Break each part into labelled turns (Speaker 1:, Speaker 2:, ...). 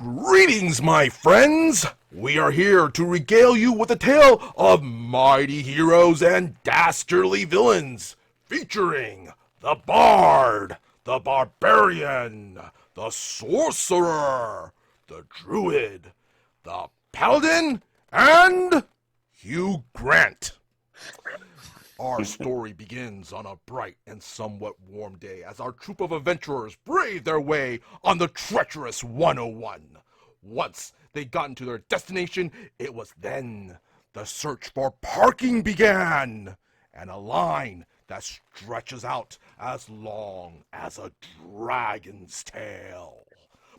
Speaker 1: Greetings, my friends! We are here to regale you with a tale of mighty heroes and dastardly villains, featuring the Bard, the Barbarian, the Sorcerer, the Druid, the Paladin, and Hugh Grant. Our story begins on a bright and somewhat warm day as our troop of adventurers brave their way on the treacherous 101. Once they got into their destination, it was then the search for parking began, and a line that stretches out as long as a dragon's tail.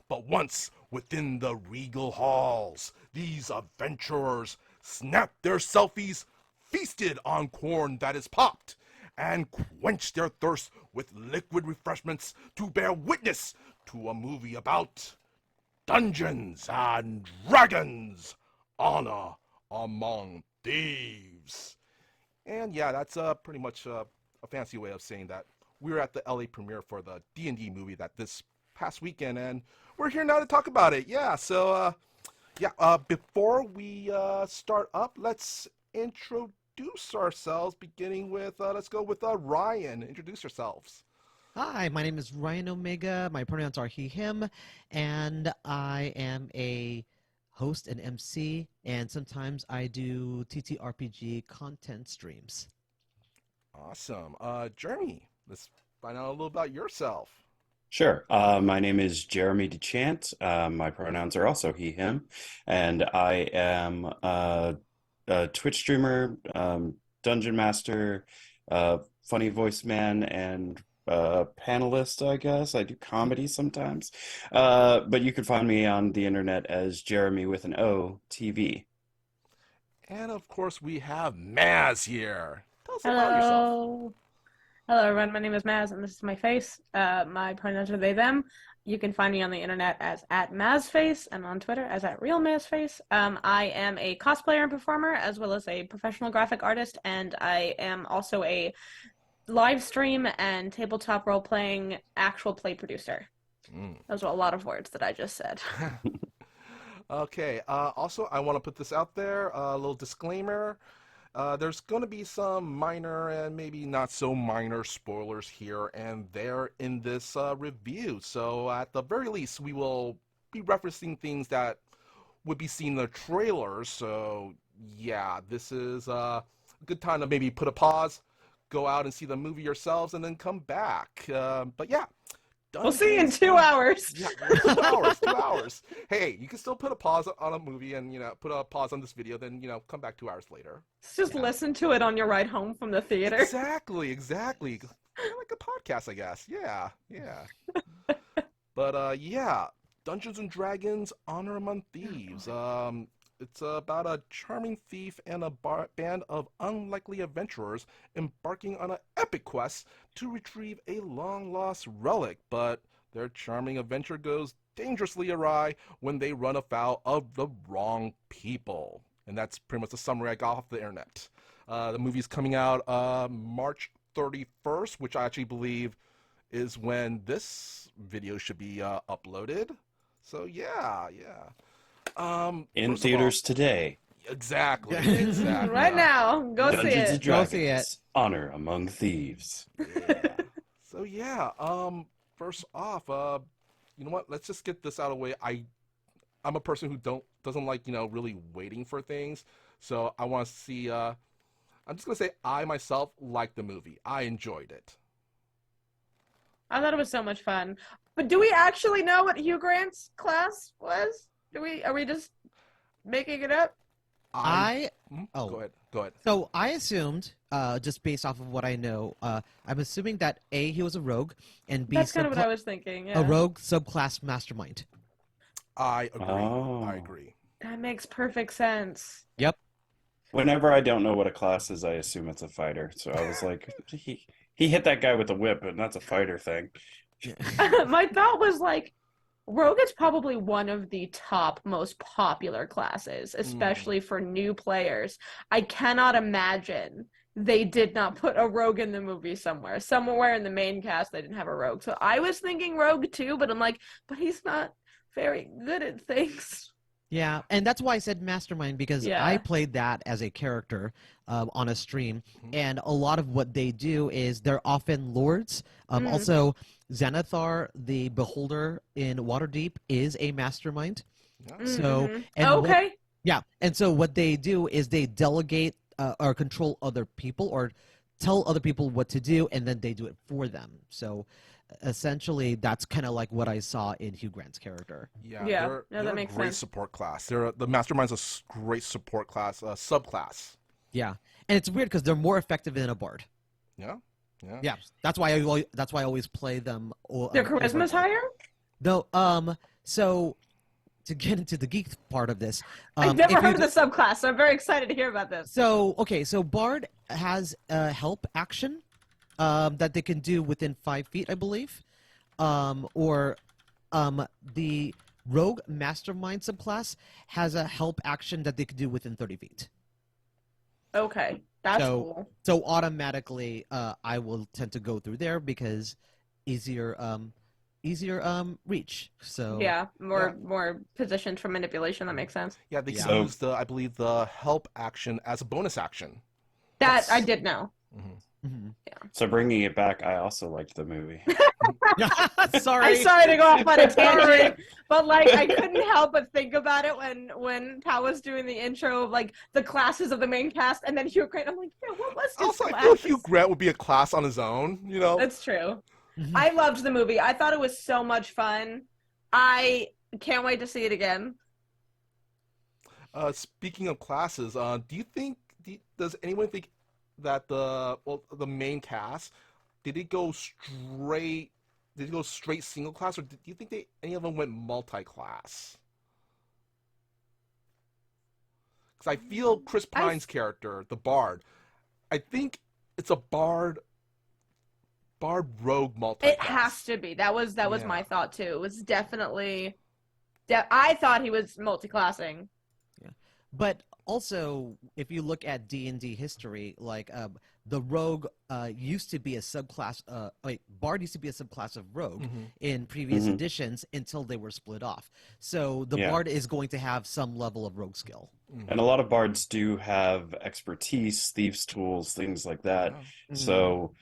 Speaker 1: But once within the regal halls, these adventurers snapped their selfies, feasted on corn that is popped, and quenched their thirst with liquid refreshments to bear witness to a movie about Dungeons and Dragons, Honor Among Thieves. And yeah, that's pretty much a fancy way of saying that we were at the LA premiere for the D&D movie that this past weekend, and we're here now to talk about it. Yeah, so before we start up, let's introduce ourselves, beginning with, let's go with Ryan. Introduce yourselves.
Speaker 2: Hi, my name is Ryan Omega. My pronouns are he, him, and I am a host and MC, and sometimes I do TTRPG content streams.
Speaker 1: Awesome. Jeremy, let's find out a little about yourself.
Speaker 3: Sure. My name is Jeremy DeChant. My pronouns are also he, him, and I am a Twitch streamer, dungeon master, funny voice man, and panelist, I guess. I do comedy sometimes. But you can find me on the internet as Jeremy with an O TV.
Speaker 1: And of course, we have Maz here. Tell us about yourself.
Speaker 4: Hello. Hello, everyone. My name is Maz, and this is my face. My pronouns are they, them. You can find me on the internet as @MazFace and on Twitter as @RealMazFace. I am a cosplayer and performer, as well as a professional graphic artist, and I am also a live stream and tabletop role-playing actual play producer. Those are a lot of words that I just said.
Speaker 1: Okay. Also, I want to put this out there, a little disclaimer. There's going to be some minor and maybe not so minor spoilers here and there in this review. So at the very least, we will be referencing things that would be seen in the trailers. So yeah, this is a good time to maybe put a pause, go out and see the movie yourselves, and then come back. But yeah.
Speaker 4: We'll see you in 2 hours.
Speaker 1: Yeah, 2 hours, 2 hours. Hey, you can still put a pause on a movie and, put a pause on this video, then, come back 2 hours later.
Speaker 4: Just listen to it on your ride home from the theater.
Speaker 1: Exactly. Like a podcast, I guess. Yeah. But, yeah, Dungeons and Dragons, Honor Among Thieves. It's about a charming thief and a band of unlikely adventurers embarking on an epic quest to retrieve a long-lost relic, but their charming adventure goes dangerously awry when they run afoul of the wrong people. And that's pretty much the summary I got off the internet. The movie's coming out March 31st, which I actually believe is when this video should be uploaded. So, yeah.
Speaker 3: In theaters today.
Speaker 1: Exactly.
Speaker 4: Right now, go see
Speaker 3: Dungeons
Speaker 4: it.
Speaker 3: and Dragons, Honor Among Thieves.
Speaker 1: Yeah. So yeah, first off, you know what? Let's just get this out of the way. I'm a person who doesn't like, really waiting for things. So I want to see. I'm just gonna say I myself liked the movie. I enjoyed it.
Speaker 4: I thought it was so much fun. But do we actually know what Hugh Grant's class was? Are we just making it up?
Speaker 1: Go ahead.
Speaker 2: So I assumed, just based off of what I know, I'm assuming that A, he was a rogue, and B,
Speaker 4: That's kind of what I was thinking, yeah.
Speaker 2: a rogue subclass mastermind.
Speaker 1: I agree.
Speaker 3: Oh.
Speaker 1: I agree.
Speaker 4: That makes perfect sense.
Speaker 2: Yep.
Speaker 3: Whenever I don't know what a class is, I assume it's a fighter. So I was like, he hit that guy with a whip, and that's a fighter thing.
Speaker 4: My thought was like, Rogue is probably one of the top most popular classes, especially for new players. I cannot imagine they did not put a rogue in the movie somewhere. Somewhere in the main cast, they didn't have a rogue. So I was thinking rogue too, but I'm like, but he's not very good at things.
Speaker 2: Yeah, and that's why I said mastermind, because
Speaker 4: Yeah.
Speaker 2: I played that as a character on a stream, and a lot of what they do is they're often lords. Also, Xanathar, the Beholder in Waterdeep, is a mastermind.
Speaker 1: Yeah.
Speaker 2: So, and
Speaker 4: okay.
Speaker 2: and so what they do is they delegate or control other people or tell other people what to do, and then they do it for them. So, essentially, that's kind of like what I saw in Hugh Grant's character.
Speaker 1: Yeah,
Speaker 4: Yeah.
Speaker 1: they're,
Speaker 4: No, that
Speaker 1: they're a
Speaker 4: makes
Speaker 1: great
Speaker 4: sense.
Speaker 1: support class. The mastermind's great support class, subclass.
Speaker 2: Yeah, and it's weird because they're more effective than a bard.
Speaker 1: Yeah, yeah.
Speaker 2: Yeah, that's why I always play them.
Speaker 4: Their charisma's higher?
Speaker 2: No, so to get into the geek part of this,
Speaker 4: I've never heard of the subclass, so I'm very excited to hear about this.
Speaker 2: So Bard has a help action that they can do within 5 feet, I believe, or the Rogue Mastermind subclass has a help action that they can do within 30 feet.
Speaker 4: Okay, that's cool.
Speaker 2: So automatically, I will tend to go through there because easier reach. So
Speaker 4: Yeah, more positions for manipulation. That makes sense.
Speaker 1: Yeah, they can use I believe the help action as a bonus action.
Speaker 4: That I did know.
Speaker 2: Yeah.
Speaker 3: So bringing it back, I also liked the movie.
Speaker 2: Sorry.
Speaker 4: I'm sorry to go off on a tangent, but like I couldn't help but think about it when Tao was doing the intro of like the classes of the main cast, and then Hugh Grant. I'm like, yeah, what was his
Speaker 1: Also,
Speaker 4: class?
Speaker 1: I feel Hugh Grant would be a class on his own. You know,
Speaker 4: That's true. I loved the movie. I thought it was so much fun. I can't wait to see it again.
Speaker 1: Speaking of classes, does anyone think that the main cast did it go straight single class, or do you think any of them went multi-class? Because I feel Chris Pine's character, the Bard, I think it's a Bard rogue multi-class.
Speaker 4: It has to be. That was my thought too. It was definitely. I thought he was multi-classing.
Speaker 2: Yeah, but also if you look at D&D history, like the rogue used to be a subclass. Bard used to be a subclass of rogue in previous editions until they were split off. So the Bard is going to have some level of rogue skill.
Speaker 3: And a lot of bards do have expertise, thieves' tools, things like that. So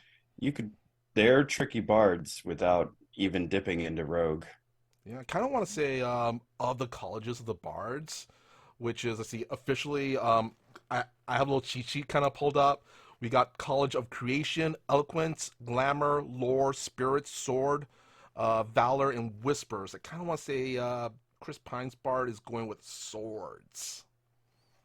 Speaker 3: they're tricky bards without even dipping into rogue.
Speaker 1: Yeah, I kind of want to say of the colleges of the bards, which is, let's see, officially, I have a little cheat sheet kind of pulled up. We got College of Creation, Eloquence, Glamour, Lore, Spirit, Sword, Valor, and Whispers. I kind of want to say Chris Pine's bard is going with swords.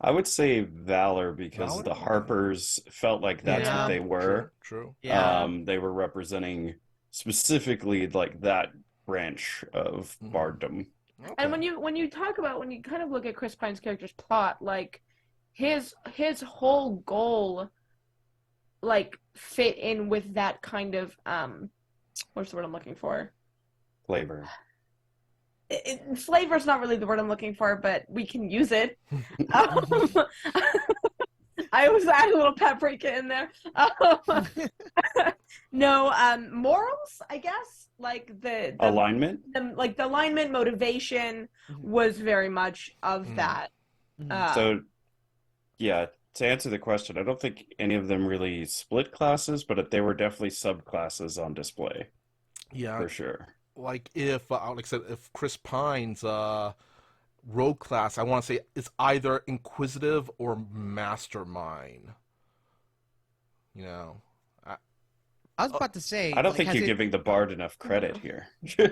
Speaker 3: I would say Valor because the Harpers felt like that's what they were.
Speaker 1: True.
Speaker 2: Yeah.
Speaker 3: They were representing specifically like that branch of barddom.
Speaker 1: Okay.
Speaker 4: And when you kind of look at Chris Pine's character's plot, like his whole goal like fit in with that kind of what's the word I'm looking for?
Speaker 3: Flavor.
Speaker 4: Flavor's not really the word I'm looking for, but we can use it. I was adding a little paprika in there. No, morals, I guess, like the
Speaker 3: alignment,
Speaker 4: the alignment, motivation was very much of that.
Speaker 3: So, yeah, to answer the question, I don't think any of them really split classes, but they were definitely subclasses on display.
Speaker 1: Yeah,
Speaker 3: for sure.
Speaker 1: Like like I said, if Chris Pine's rogue class, I want to say it's either Inquisitive or Mastermind. You know,
Speaker 2: I was about to say.
Speaker 3: I don't think you're giving the bard enough credit here.
Speaker 2: Yeah.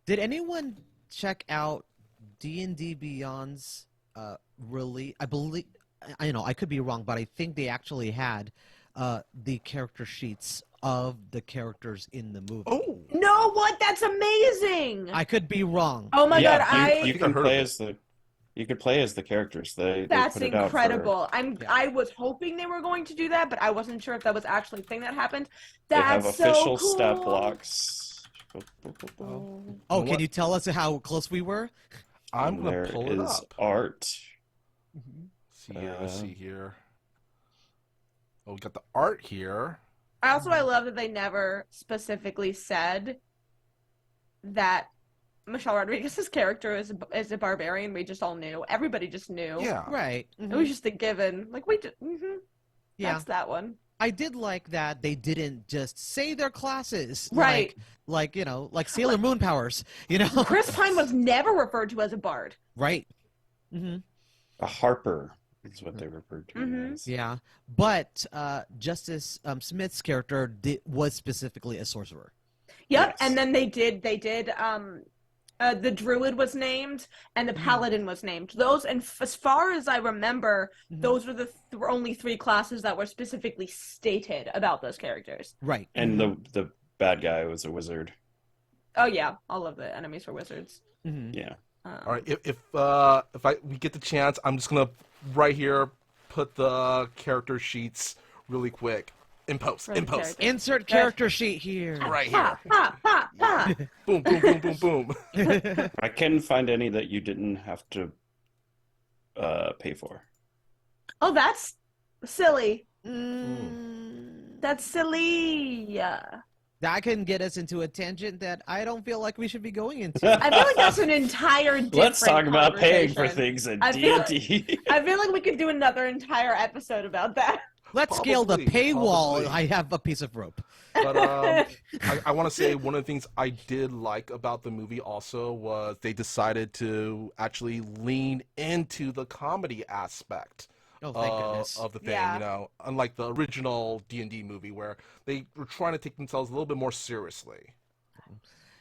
Speaker 2: Did anyone check out D&D Beyond's really? I believe I could be wrong, but I think they actually had the character sheets of the characters in the movie.
Speaker 1: Oh
Speaker 4: no! What? That's amazing.
Speaker 2: I could be wrong.
Speaker 4: Oh my god!
Speaker 3: You can play as the characters.
Speaker 4: That's
Speaker 3: put it
Speaker 4: incredible.
Speaker 3: Out for,
Speaker 4: I was hoping they were going to do that, but I wasn't sure if that was actually a thing that happened.
Speaker 3: They have official
Speaker 4: so cool.
Speaker 3: stat blocks.
Speaker 2: Oh, can you tell us how close we were?
Speaker 1: I'm gonna pull it
Speaker 3: is
Speaker 1: up.
Speaker 3: Art.
Speaker 1: Let's see here. Oh, we got the art here.
Speaker 4: I love that they never specifically said that Michelle Rodriguez's character is a barbarian. We just all knew. Everybody just knew.
Speaker 1: Yeah.
Speaker 2: Right.
Speaker 4: It was just a given. Like we just,
Speaker 2: Yeah.
Speaker 4: that's that one.
Speaker 2: I did like that they didn't just say their classes.
Speaker 4: Right.
Speaker 2: Like Sailor Moon powers,
Speaker 4: Chris Pine was never referred to as a bard.
Speaker 2: Right. Mm-hmm.
Speaker 3: A harper is what they referred to him as.
Speaker 2: Yeah. But Justice Smith's character was specifically a sorcerer.
Speaker 4: Yep.
Speaker 3: Yes.
Speaker 4: And then they did the druid was named and the paladin was named. Those, and as far as I remember, those were the only 3 classes that were specifically stated about those characters.
Speaker 2: Right.
Speaker 3: And the bad guy was a wizard.
Speaker 4: Oh yeah, all of the enemies were wizards.
Speaker 3: Yeah.
Speaker 1: All right. If we get the chance, I'm just gonna right here put the character sheets really quick in post.
Speaker 4: For the
Speaker 1: In post.
Speaker 4: character.
Speaker 2: Insert character sheet here.
Speaker 1: Right
Speaker 4: Ha,
Speaker 1: here.
Speaker 4: ha, ha, ha.
Speaker 1: Boom, boom, boom, boom, boom.
Speaker 3: I couldn't find any that you didn't have to pay for.
Speaker 4: Oh, that's silly.
Speaker 2: Mm.
Speaker 4: That's silly.
Speaker 2: That can get us into a tangent that I don't feel like we should be going into.
Speaker 4: I feel like that's an entire different
Speaker 3: Let's talk about paying for
Speaker 4: conversation.
Speaker 3: things in
Speaker 4: I feel
Speaker 3: D&D.
Speaker 4: I feel like we could do another entire episode about that.
Speaker 2: Let's scale the
Speaker 1: Probably,
Speaker 2: paywall.
Speaker 1: probably.
Speaker 2: I have a piece of rope.
Speaker 1: But I want to say one of the things I did like about the movie also was they decided to actually lean into the comedy aspect
Speaker 2: Oh, thank goodness.
Speaker 1: of the thing.
Speaker 4: Yeah.
Speaker 1: Unlike the original D&D movie where they were trying to take themselves a little bit more seriously.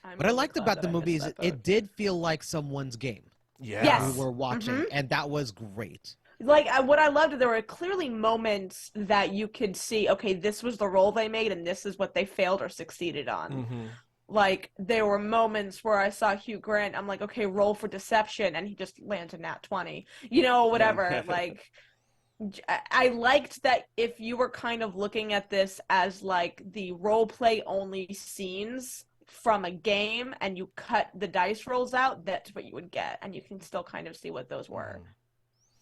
Speaker 4: I'm
Speaker 2: What I
Speaker 4: really
Speaker 2: liked
Speaker 4: glad
Speaker 2: about
Speaker 4: that
Speaker 2: the
Speaker 4: I
Speaker 2: movie
Speaker 4: missed
Speaker 2: is
Speaker 4: that boat.
Speaker 2: it did feel like someone's game
Speaker 1: Yeah.
Speaker 4: Yes.
Speaker 2: we were watching, and that was great.
Speaker 4: Like what I loved, there were clearly moments that you could see, okay, this was the role they made and this is what they failed or succeeded on.
Speaker 1: Mm-hmm.
Speaker 4: Like there were moments where I saw Hugh Grant, I'm like, okay, roll for deception, and he just lands a nat 20, whatever. Like I liked that if you were kind of looking at this as like the role play only scenes from a game and you cut the dice rolls out, that's what you would get, and you can still kind of see what those were.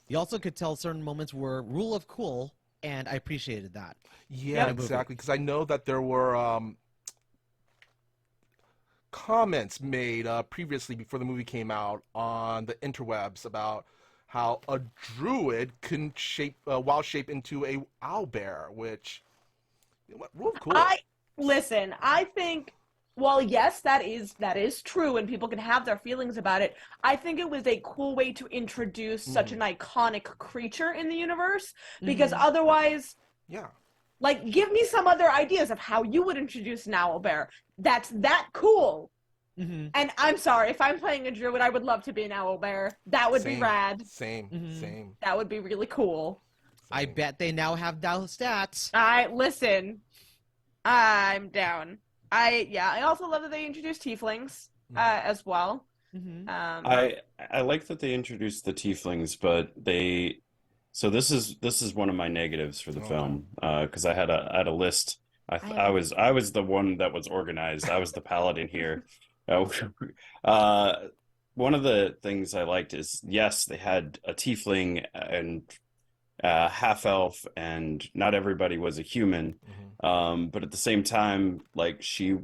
Speaker 2: You also could tell certain moments were rule of cool, and I appreciated that.
Speaker 1: Yeah,
Speaker 2: Yeah.
Speaker 1: exactly. Because I know that there were comments made previously before the movie came out on the interwebs about how a druid can wild shape into a owlbear, which rule of cool.
Speaker 4: I think, well, yes, that is true, and people can have their feelings about it. I think it was a cool way to introduce such an iconic creature in the universe, because otherwise,
Speaker 1: Yeah.
Speaker 4: like, give me some other ideas of how you would introduce an owlbear. That's that cool. And I'm sorry, if I'm playing a druid, I would love to be an owlbear. That would be
Speaker 1: Same.
Speaker 4: rad.
Speaker 1: Same.
Speaker 4: That would be really cool.
Speaker 2: I bet they now have those stats.
Speaker 4: Listen, I'm down. I also love that they introduced tieflings as well.
Speaker 3: I like that they introduced the tieflings, but so this is one of my negatives for the film, because I had a list. I was the one that was organized. I was the paladin here. One of the things I liked is, yes, they had a tiefling and half elf, and not everybody was a human. But at the same time, like, she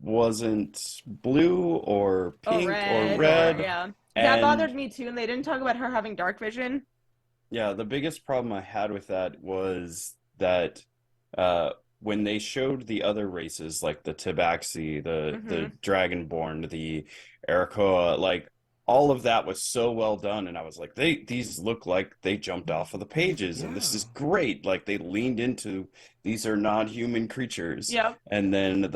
Speaker 3: wasn't blue or pink or red.
Speaker 4: Yeah, that
Speaker 3: And
Speaker 4: bothered me too. And they didn't talk about her having dark vision.
Speaker 3: yeah, the biggest problem I had with that was that when they showed the other races, like the Tabaxi, the Dragonborn, the Arakoa, like, all of that was so well done, and I was like, these look like they jumped off of the pages, and this is great. Like, they leaned into, these are non-human creatures.
Speaker 4: Yep.
Speaker 3: And then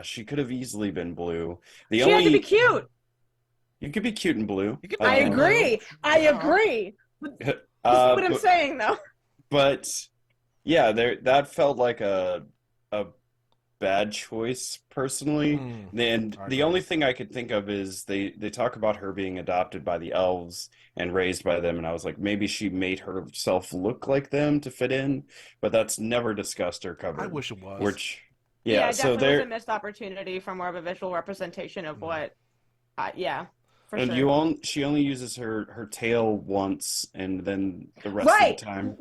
Speaker 3: she could have easily been blue.
Speaker 4: She had to be cute.
Speaker 3: You could be cute and blue.
Speaker 4: I agree. I agree. You see what I'm saying, though.
Speaker 3: But yeah, that felt like a bad choice personally. And the only thing I could think of is they talk about her being adopted by the elves and raised by them, and I was like, maybe she made herself look like them to fit in, but that's never discussed or covered.
Speaker 1: I wish it was.
Speaker 3: Which
Speaker 4: Yeah,
Speaker 3: so
Speaker 4: definitely
Speaker 3: there
Speaker 4: was a missed opportunity for more of a visual representation of what. For
Speaker 3: and
Speaker 4: sure.
Speaker 3: she only uses her tail once, and then the rest of the time.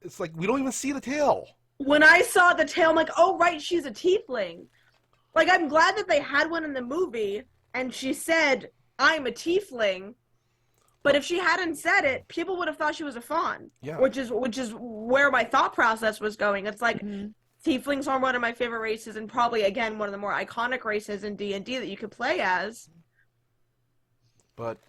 Speaker 1: It's like we don't even see the tail.
Speaker 4: When I saw the tail, I'm like, oh, right, she's a tiefling. Like, I'm glad that they had one in the movie, and she said, "I'm a tiefling." But if she hadn't said it, people would have thought she was a fawn.
Speaker 1: Yeah.
Speaker 4: Which is where my thought process was going. It's like
Speaker 2: Mhm.
Speaker 4: tieflings are one of my favorite races, and probably again one of the more iconic races in D&D that you could play as.
Speaker 1: But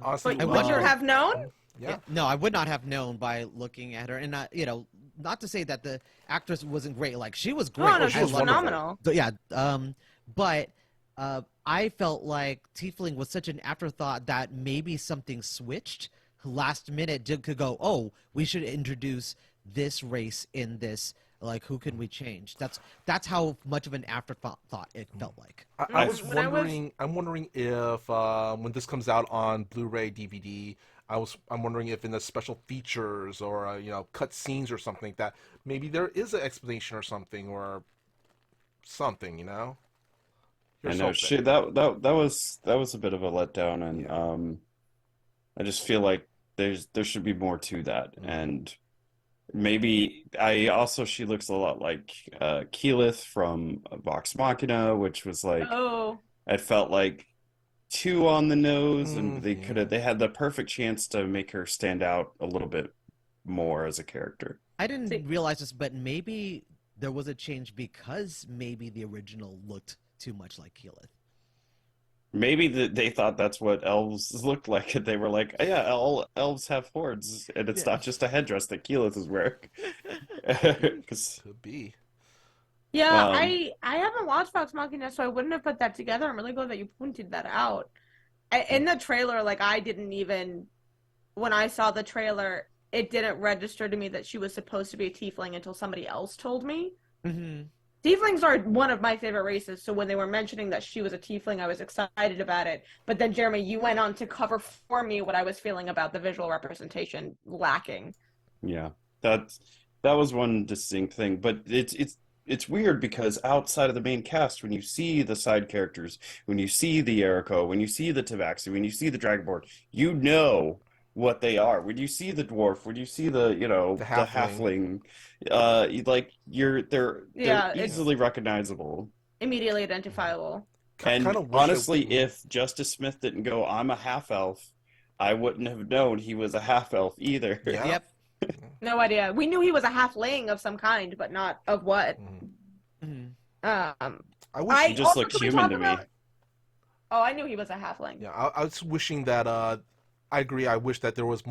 Speaker 1: honestly,
Speaker 4: But
Speaker 2: I
Speaker 4: would you
Speaker 2: wonder-
Speaker 4: have known?
Speaker 1: yeah.
Speaker 2: No, I would not have known by looking at her, and not to say that the actress wasn't great. Like she was great.
Speaker 4: Oh no,
Speaker 2: I
Speaker 4: she was
Speaker 2: loved her.
Speaker 4: phenomenal.
Speaker 2: So, yeah, but I felt like Tiefling was such an afterthought that maybe something switched last minute. Could go, oh, we should introduce this race in this. Like, who can we change? That's how much of an afterthought it felt like.
Speaker 1: I was
Speaker 4: When I was-
Speaker 1: wondering. I'm wondering if when this comes out on Blu-ray, DVD, I'm wondering if in the special features or cut scenes or something that maybe there is an explanation or something something.
Speaker 3: I
Speaker 1: Here's
Speaker 3: know
Speaker 1: hoping.
Speaker 3: that was a bit of a letdown, and I just feel like there should be more to that, and maybe she looks a lot like Keyleth from Vox Machina, which was like
Speaker 4: Oh,
Speaker 3: it felt like too on the nose, and
Speaker 1: Yeah.
Speaker 3: they had the perfect chance to make her stand out a little bit more as a character.
Speaker 2: I didn't
Speaker 4: See-
Speaker 2: realize this, but maybe there was a change because maybe the original looked too much like Keyleth.
Speaker 3: Maybe they thought that's what elves looked like, and they were like, oh, yeah, all elves have horns, and it's
Speaker 2: Yeah.
Speaker 3: not just a headdress that Keyleth is wearing. 'Cause,
Speaker 1: Could be.
Speaker 4: yeah.
Speaker 3: Um,
Speaker 4: I haven't watched Vox Machina, so I wouldn't have put that together. I'm really glad that you pointed that out. In the trailer, like I didn't even when I saw the trailer, it didn't register to me that she was supposed to be a tiefling until somebody else told me.
Speaker 2: Mm-hmm.
Speaker 4: Tieflings are one of my favorite races, so when they were mentioning that she was a tiefling, I was excited about it. But then, Jeremy, you went on to cover for me what I was feeling about the visual representation lacking.
Speaker 3: Yeah, that that was one distinct thing, but it's weird because outside of the main cast, when you see the side characters, when you see the Eriko, when you see the Tabaxi, when you see the Dragonborn, you know what they are. When you see the dwarf, when you see
Speaker 1: The
Speaker 3: the
Speaker 1: halfling.
Speaker 3: halfling, like they're
Speaker 4: Yeah, it's
Speaker 3: easily recognizable.
Speaker 4: immediately identifiable.
Speaker 1: Kind
Speaker 3: And
Speaker 1: of wish
Speaker 3: honestly, if Justice Smith didn't go, I'm a half elf, I wouldn't have known he was a half elf either.
Speaker 1: Yeah.
Speaker 2: Yep.
Speaker 4: No idea. We knew he was a halfling of some kind, but not of what.
Speaker 1: Mhm.
Speaker 2: Mm-hmm.
Speaker 1: I wish.
Speaker 3: He just looked
Speaker 4: can we
Speaker 3: human
Speaker 4: talk
Speaker 3: to me.
Speaker 4: about- Oh, I knew he was a halfling.
Speaker 1: Yeah, I was wishing that. I agree. I wish that there was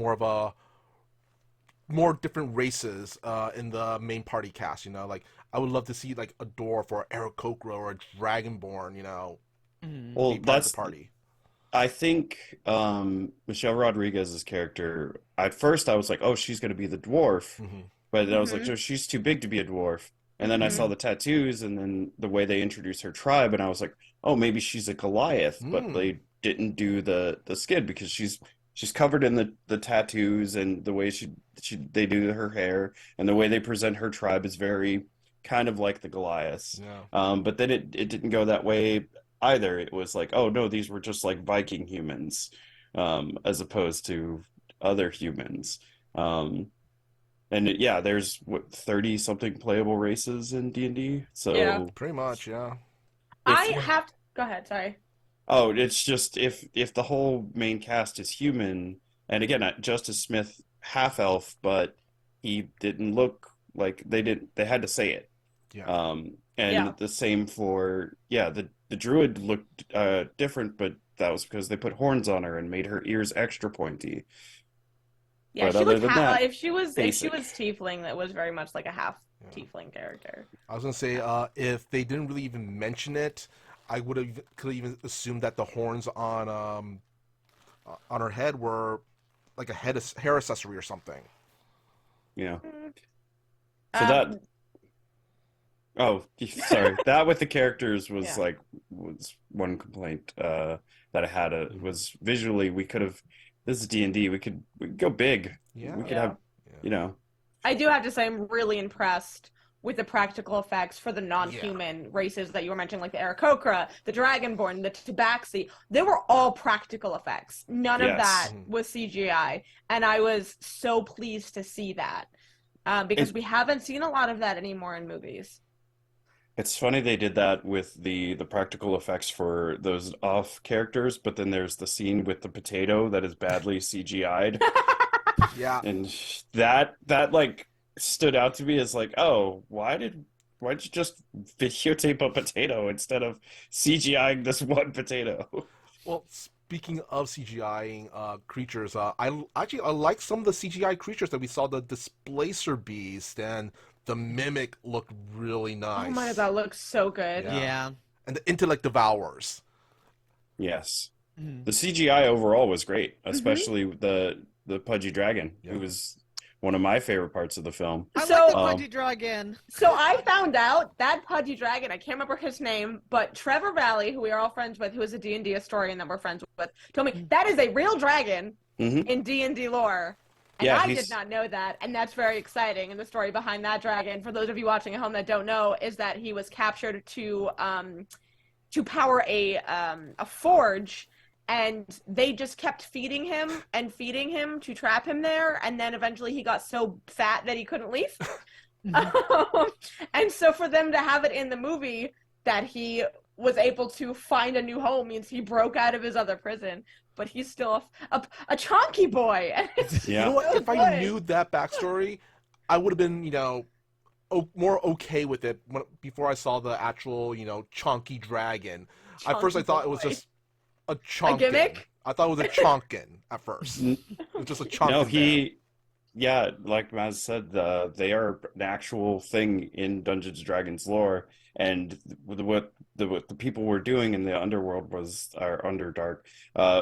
Speaker 1: more different races in the main party cast. Like I would love to see like a dwarf or an Aarakocra or a Dragonborn.
Speaker 2: Mm-hmm.
Speaker 3: Well,
Speaker 1: Be part of
Speaker 3: that's
Speaker 1: the party.
Speaker 3: I think Michelle Rodriguez's character, at first I was like, oh, she's going to be the dwarf.
Speaker 1: Mm-hmm.
Speaker 3: But then I was like,
Speaker 4: Mhm.
Speaker 3: oh, she's too big to be a dwarf. And then I saw
Speaker 2: Mhm.
Speaker 3: the tattoos and then the way they introduced her tribe, and I was like, oh, maybe she's a Goliath, but
Speaker 1: Mm.
Speaker 3: they didn't do the skin because she's covered in the tattoos, and the way they do her hair and the way they present her tribe is very kind of like the Goliaths.
Speaker 1: Yeah.
Speaker 3: But then it didn't go that way either. It was like, oh no, these were just like Viking humans, as opposed to other humans. Yeah, there's what 30 something playable races in D&D. So
Speaker 4: Yeah.
Speaker 1: Pretty much. Yeah.
Speaker 4: I
Speaker 3: if
Speaker 4: have to go ahead. Sorry.
Speaker 3: oh, it's just if the whole main cast is human, and again, Justice Smith half elf, but he didn't look like they had to say it.
Speaker 1: Yeah.
Speaker 3: And
Speaker 4: Yeah.
Speaker 3: the same for the druid looked different, but that was because they put horns on her and made her ears extra pointy.
Speaker 4: Yeah,
Speaker 3: But
Speaker 4: she
Speaker 3: other
Speaker 4: looked
Speaker 3: than that,
Speaker 4: if she was
Speaker 3: basic.
Speaker 4: tiefling, that was very much like a half
Speaker 1: Yeah.
Speaker 4: tiefling character.
Speaker 1: I was gonna say, if they didn't really even mention it, I could even assume that the horns on her head were like a hair accessory or something.
Speaker 3: Yeah.
Speaker 4: Mm.
Speaker 3: So that oh, sorry. That with the characters was
Speaker 4: Yeah.
Speaker 3: was one complaint that I had. Was visually we could have this is D&D. We could go big.
Speaker 1: Yeah.
Speaker 3: We could
Speaker 4: Yeah.
Speaker 3: have
Speaker 4: I do have to say I'm really impressed with the practical effects for the non-human races that you were mentioning, like the Aarakocra, the Dragonborn, the Tabaxi. They were all practical effects. None of
Speaker 3: Yes.
Speaker 4: that
Speaker 1: Mhm.
Speaker 4: was CGI, and I was so pleased to see that because we haven't seen a lot of that anymore in movies.
Speaker 3: It's funny they did that with the practical effects for those off characters, but then there's the scene with the potato that is badly CGI'd,
Speaker 1: Yeah,
Speaker 3: and that like stood out to me as like, oh, why'd you just videotape a potato instead of CGIing this one potato?
Speaker 1: well, speaking of CGIing creatures, I like some of the CGI creatures that we saw. The Displacer Beast and the Mimic look really
Speaker 4: Oh my God,
Speaker 1: nice.
Speaker 4: that looks so good.
Speaker 1: Yeah.
Speaker 2: Yeah.
Speaker 1: And the Intellect Devourers.
Speaker 3: Yes.
Speaker 2: Mhm.
Speaker 3: The CGI overall was great,
Speaker 4: Hmm.
Speaker 3: especially the pudgy dragon, who
Speaker 1: Yeah.
Speaker 3: was one of my favorite parts of the film.
Speaker 2: I like the
Speaker 4: So,
Speaker 3: Um,
Speaker 2: pudgy dragon.
Speaker 4: so I found out that pudgy dragon, I can't remember his name, but Trevor Valley, who we are all friends with, who is a D&D historian that we're friends with, told me
Speaker 2: Mm.
Speaker 4: that is a real dragon
Speaker 3: mhm.
Speaker 4: in D&D lore. And
Speaker 3: Yeah,
Speaker 4: I did
Speaker 3: he's
Speaker 4: not know that, and that's very exciting. And the story behind that dragon, for those of you watching at home that don't know, is that he was captured to power a forge, and they just kept feeding him to trap him there, and then eventually he got so fat that he couldn't leave.
Speaker 2: Mhm.
Speaker 4: And so for them to have it in the movie that he was able to find a new home means he broke out of his other prison, but he's still a chonky boy. And it's
Speaker 1: You know
Speaker 3: yeah.
Speaker 1: what?
Speaker 4: so
Speaker 1: If I
Speaker 4: good.
Speaker 1: knew that backstory, I would have been, more okay with it before I saw the actual, chunky dragon. At first, I
Speaker 4: Chonky
Speaker 1: thought it was
Speaker 4: boy.
Speaker 1: just a
Speaker 4: A
Speaker 1: chunkin.
Speaker 4: gimmick?
Speaker 1: I thought it was a chunkin at first.
Speaker 3: N-
Speaker 1: It was just a
Speaker 3: No,
Speaker 1: chunkin there.
Speaker 3: yeah, like Maz said, they are an actual thing in Dungeons and Dragons lore, and what the people were doing in the underworld was, or Underdark,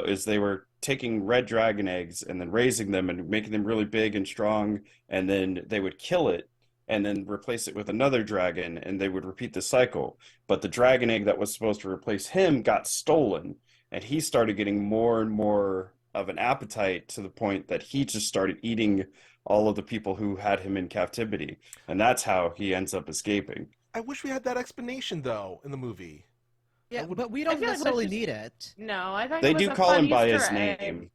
Speaker 3: is they were taking red dragon eggs and then raising them and making them really big and strong, and then they would kill it and then replace it with another dragon, and they would repeat the cycle. But the dragon egg that was supposed to replace him got stolen, and he started getting more and more of an appetite to the point that he just started eating all of the people who had him in captivity, and that's how he ends up escaping.
Speaker 1: I wish we had that explanation though in the movie. I
Speaker 2: Yeah,
Speaker 1: would.
Speaker 2: but we
Speaker 4: I
Speaker 2: don't
Speaker 4: feel like let's
Speaker 2: necessarily
Speaker 4: just
Speaker 2: need it.
Speaker 4: no. I think it
Speaker 3: They
Speaker 4: was
Speaker 3: do
Speaker 4: a
Speaker 3: call
Speaker 4: fun
Speaker 3: him by
Speaker 4: Easter
Speaker 3: his
Speaker 4: egg.
Speaker 3: name.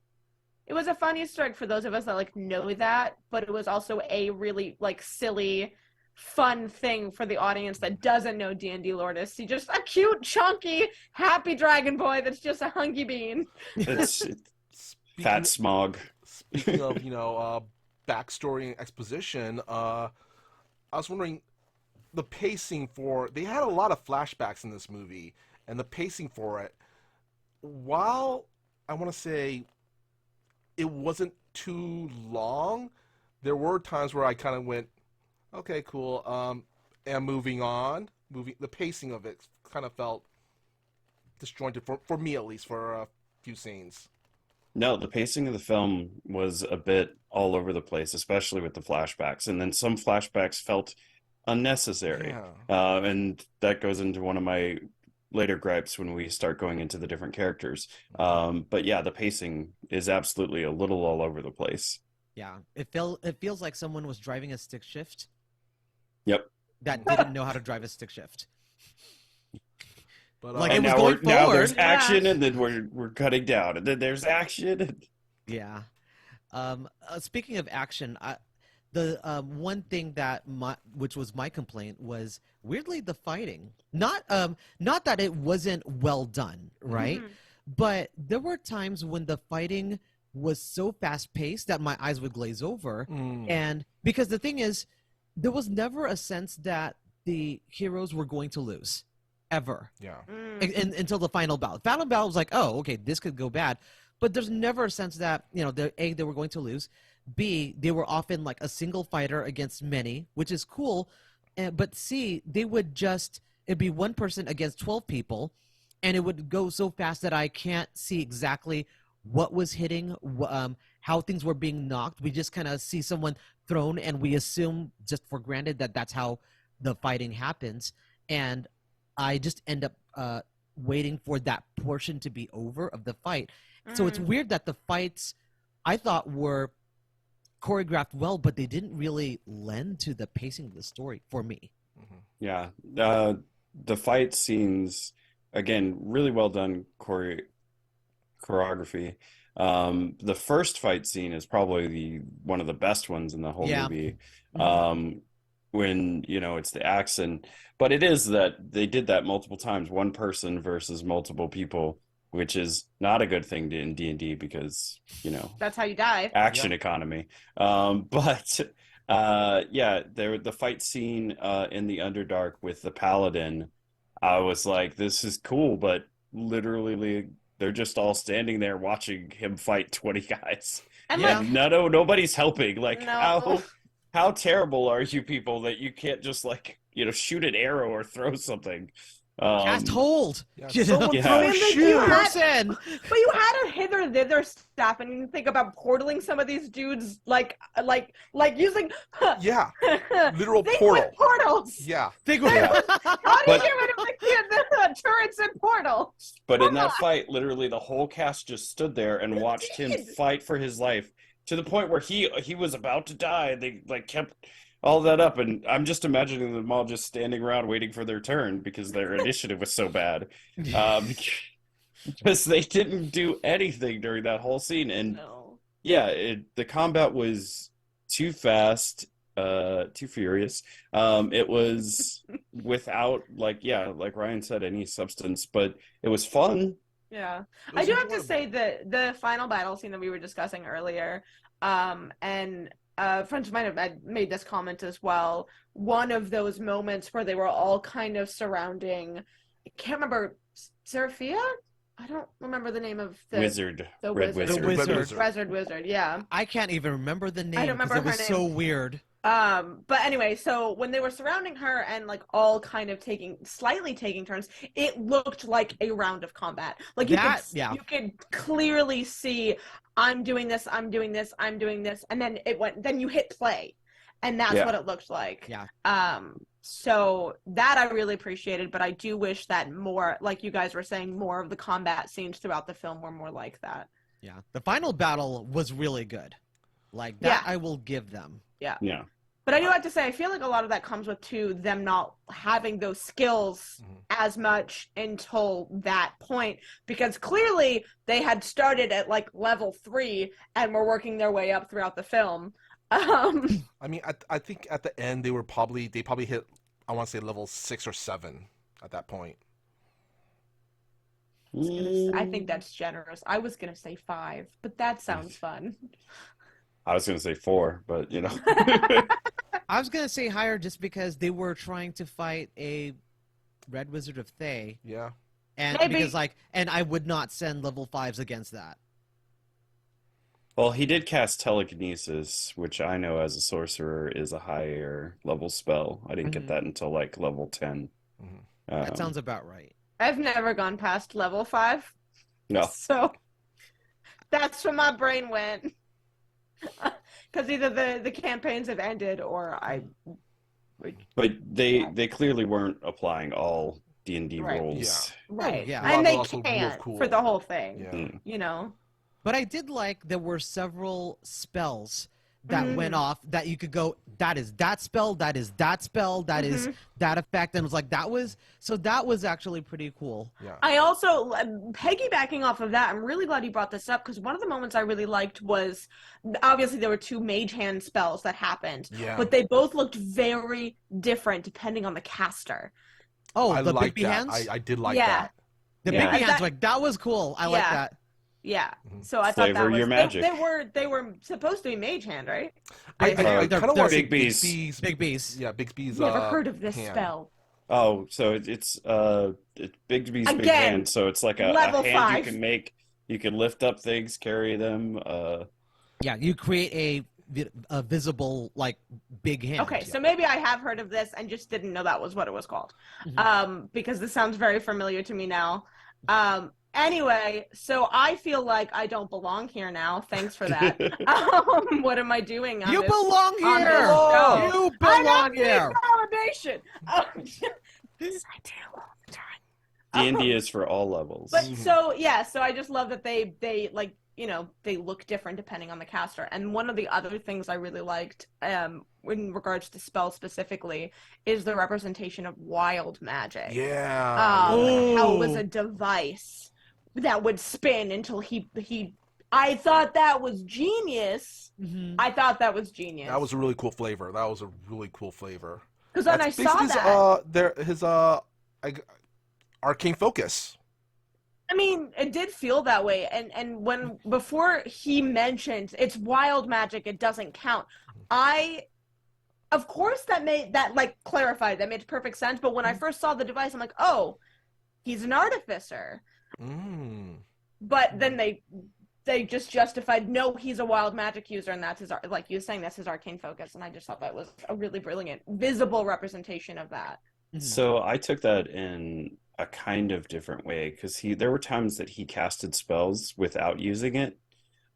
Speaker 4: It was a fun Easter egg for those of us that like know that, but it was also a really like silly, fun thing for the audience that doesn't know D&D lore to see just a cute, chunky, happy dragon boy that's just a hunky bean.
Speaker 3: It's Fat
Speaker 1: Speaking
Speaker 3: Smog.
Speaker 1: speaking of backstory and exposition, I was wondering the pacing for they had a lot of flashbacks in this movie, and the pacing for it, while I want to say it wasn't too long, there were times where I kind of went, okay, cool, and moving on. Moving the pacing of it kind of felt disjointed for me at least for a few scenes.
Speaker 3: No, the pacing of the film was a bit all over the place, especially with the flashbacks. And then some flashbacks felt unnecessary.
Speaker 1: Yeah.
Speaker 3: And that goes into one of my later gripes when we start going into the different characters. But yeah, the pacing is absolutely a little all over the place.
Speaker 2: Yeah, it feels like someone was driving a stick shift
Speaker 3: Yep.
Speaker 2: that didn't know how to drive a stick shift.
Speaker 1: But
Speaker 2: Like, it
Speaker 3: And
Speaker 2: was
Speaker 3: now
Speaker 2: going
Speaker 3: now there's
Speaker 2: forward.
Speaker 3: action,
Speaker 4: Yeah.
Speaker 3: and then we're cutting down, and then there's action.
Speaker 2: Yeah. Speaking of action, the one thing that which was my complaint was weirdly the fighting. Not that it wasn't well done, right?
Speaker 4: Mhm.
Speaker 2: But there were times when the fighting was so fast paced that my eyes would glaze over. And because the thing is, there was never a sense that the heroes were going to lose, ever,
Speaker 1: yeah.
Speaker 2: until the final battle. Final battle was like, oh, okay, this could go bad, but there's never a sense that they were going to lose. B, they were often like a single fighter against many, which is cool. But C, it'd be one person against 12 people, and it would go so fast that I can't see exactly what was hitting, how things were being knocked. We just kind of see someone thrown, and we assume just for granted that that's how the fighting happens. And I just end up waiting for that portion to be over of the fight. So it's
Speaker 4: Mm.
Speaker 2: weird that the fights I thought were choreographed well, but they didn't really lend to the pacing of the story for me.
Speaker 3: Yeah. The fight scenes, again, really well done choreography. The first fight scene is probably the one of the best ones in the whole
Speaker 2: Yeah.
Speaker 3: movie.
Speaker 2: Mhm.
Speaker 3: Um, when it's the axe, but it is that they did that multiple times, one person versus multiple people, which is not a good thing in D&D because
Speaker 4: That's how you die.
Speaker 3: action economy. But yeah, the fight scene in the Underdark with the paladin, I was like, this is cool, but literally they're just all standing there watching him fight 20 guys.
Speaker 4: And
Speaker 2: Yeah.
Speaker 4: like,
Speaker 3: Nobody's helping. Like,
Speaker 4: no.
Speaker 3: how terrible are you people that you can't just shoot an arrow or throw something?
Speaker 2: Cast hold.
Speaker 1: Yeah,
Speaker 2: You
Speaker 1: someone
Speaker 2: know?
Speaker 1: throw
Speaker 4: I
Speaker 1: a
Speaker 4: mean, like,
Speaker 1: shield.
Speaker 4: you had-
Speaker 2: Person.
Speaker 4: But you had a hither-thither stuff, and you think about portaling some of these dudes, like using
Speaker 1: Yeah, literal
Speaker 4: think
Speaker 1: portal.
Speaker 4: with portals.
Speaker 1: Yeah.
Speaker 2: Think
Speaker 3: Yeah.
Speaker 4: How do you
Speaker 3: But-
Speaker 4: get rid of the turrets and portals?
Speaker 3: But in that fight, literally the whole cast just stood there and watched him
Speaker 4: did.
Speaker 3: fight for his life to the point where he was about to die. They kept all that up, and I'm just imagining them all just standing around waiting for their turn because their initiative was so bad. Because they didn't do anything during that whole scene, and
Speaker 4: No.
Speaker 3: yeah, the combat was too fast, too furious. It was without like Ryan said, any substance, but it was fun.
Speaker 4: Yeah.
Speaker 1: It
Speaker 4: I
Speaker 1: was
Speaker 4: do have to
Speaker 1: enjoyable.
Speaker 4: say that the final battle scene that we were discussing earlier, and friends of mine have made this comment as well. One of those moments where they were all kind of surrounding, I can't remember, Seraphia? I don't remember the name of the
Speaker 3: Wizard,
Speaker 4: the
Speaker 3: Red
Speaker 4: wizard.
Speaker 3: Wizard.
Speaker 2: The
Speaker 1: Wizard.
Speaker 4: Wizard, yeah.
Speaker 2: I can't even remember the name
Speaker 4: don't
Speaker 2: because
Speaker 4: remember
Speaker 2: it was
Speaker 4: her
Speaker 2: so
Speaker 4: name.
Speaker 2: weird.
Speaker 4: But anyway, so when they were surrounding her and like all kind of slightly taking turns, it looked like a round of combat. Like you could clearly see, I'm doing this, I'm doing this, I'm doing this, and then you hit play, and that's
Speaker 3: Yeah.
Speaker 4: what it looked like.
Speaker 2: Yeah.
Speaker 4: So that I really appreciated, but I do wish that more, like you guys were saying, more of the combat scenes throughout the film were more like that.
Speaker 2: Yeah. The final battle was really good. Like that,
Speaker 4: Yeah.
Speaker 2: I will give them.
Speaker 3: Yeah.
Speaker 4: But I do have to say, I feel like a lot of that comes with, too, them not having those skills as much until that point. Because clearly they had started at, like, level 3 and were working their way up throughout the film.
Speaker 1: I mean, I think at the end they probably hit, I want to say level 6 or 7 at that point.
Speaker 4: I think that's generous. I was going to say 5, but that sounds fun.
Speaker 3: I was gonna say 4, but
Speaker 2: I was gonna say higher just because they were trying to fight a Red Wizard of Thay,
Speaker 1: Yeah.
Speaker 2: and
Speaker 4: Maybe.
Speaker 2: because and I would not send level 5s against that.
Speaker 3: Well, he did cast telekinesis, which I know as a sorcerer is a higher level spell. I didn't get that until like level 10.
Speaker 2: That sounds about right.
Speaker 4: I've never gone past level 5.
Speaker 3: No.
Speaker 4: So that's where my brain went. Because either the campaigns have ended or I...
Speaker 3: But they clearly weren't applying all D&D
Speaker 4: Right.
Speaker 3: rules.
Speaker 4: Right.
Speaker 2: yeah.
Speaker 4: And they
Speaker 1: Also
Speaker 4: can't
Speaker 1: cool.
Speaker 4: for the whole thing.
Speaker 1: Yeah.
Speaker 4: You know?
Speaker 2: But I did like there were several spells that went off that you could go, that is that spell, that is that spell, that is that effect, and it was like that was actually pretty cool.
Speaker 1: Yeah.
Speaker 4: I also, piggybacking off of that, I'm really glad you brought this up because one of the moments I really liked was, obviously there were 2 mage hand spells that happened,
Speaker 1: Yeah.
Speaker 4: but they both looked very different depending on the caster.
Speaker 2: Oh,
Speaker 1: I
Speaker 2: the
Speaker 1: like
Speaker 2: Big B
Speaker 1: that.
Speaker 2: hands?
Speaker 1: I did like
Speaker 4: Yeah.
Speaker 1: that.
Speaker 2: The
Speaker 3: Yeah.
Speaker 2: Big B
Speaker 4: That-
Speaker 2: hands, like that was cool. I like
Speaker 4: Yeah.
Speaker 2: that.
Speaker 4: Yeah, so I thought that
Speaker 3: Flavor
Speaker 4: was
Speaker 3: your magic.
Speaker 4: They were supposed to be mage hand, right?
Speaker 1: I
Speaker 2: They're-
Speaker 1: kind of
Speaker 2: they're
Speaker 1: want to say
Speaker 3: Big B's.
Speaker 2: Big B's.
Speaker 1: Yeah, Big B's.
Speaker 4: Never heard of this
Speaker 1: hand.
Speaker 4: spell.
Speaker 3: Oh, so it's Bigby's big
Speaker 4: Again,
Speaker 3: hand. So it's like a
Speaker 4: level
Speaker 3: hand
Speaker 4: 5.
Speaker 3: you can make. You can lift up things, carry them.
Speaker 2: Yeah, you create a visible like big hand.
Speaker 4: Okay, so maybe I have heard of this and just didn't know that was what it was called. Because this sounds very familiar to me now. Anyway, so I feel like I don't belong here now. Thanks for that. What am I doing on
Speaker 2: You
Speaker 4: this?
Speaker 2: belong
Speaker 4: on this
Speaker 2: here.
Speaker 4: show?
Speaker 2: You
Speaker 4: I
Speaker 2: belong
Speaker 4: don't
Speaker 2: here.
Speaker 4: need validation. Yes, I do all the time.
Speaker 3: D&D is for all levels.
Speaker 4: But so I just love that they like, you know, they look different depending on the caster. And one of the other things I really liked in regards to spells specifically is the representation of wild magic.
Speaker 1: Yeah.
Speaker 4: How it was
Speaker 2: Ooh.
Speaker 4: a device that would spin until he I thought that was genius.
Speaker 2: Mm-hmm.
Speaker 4: I thought that was genius.
Speaker 1: That was a really cool flavor.
Speaker 4: Because when I
Speaker 1: That's
Speaker 4: saw
Speaker 1: basically
Speaker 4: that,
Speaker 1: his arcane focus.
Speaker 4: I mean, it did feel that way. And when before he mentioned it's wild magic, it doesn't count. Of course that made that like clarified. That made perfect sense. But when I first saw the device, I'm like, oh, he's an artificer.
Speaker 1: Mm.
Speaker 4: But then they just justified, no, he's a wild magic user, and that's his, like you were saying, that's his arcane focus. And I just thought that was a really brilliant, visible representation of that.
Speaker 2: Mm-hmm.
Speaker 3: So I took that in a kind of different way because there were times that he casted spells without using it.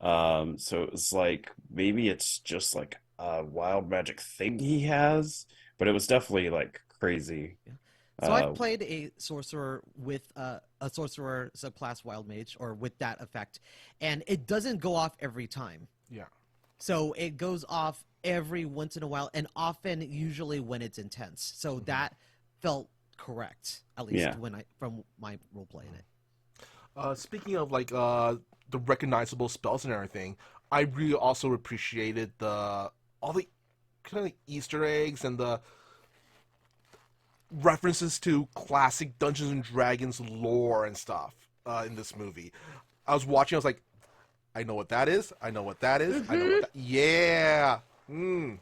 Speaker 3: So it was like maybe it's just like a wild magic thing he has, but it was definitely like crazy.
Speaker 2: Yeah. So I've
Speaker 3: Uh,
Speaker 2: played a sorcerer with a sorcerer subclass wild mage, or with that effect, and it doesn't go off every time.
Speaker 1: Yeah.
Speaker 2: So it goes off every once in a while, and often, usually when it's intense. So that felt correct, at least
Speaker 3: Yeah.
Speaker 2: from my role play in it.
Speaker 1: Speaking of like the recognizable spells and everything, I really also appreciated all the kind of Easter eggs and the references to classic Dungeons and Dragons lore and stuff in this movie. I was watching, I was like, I know what that is. I know what that is. I know what that. Yeah. Mm.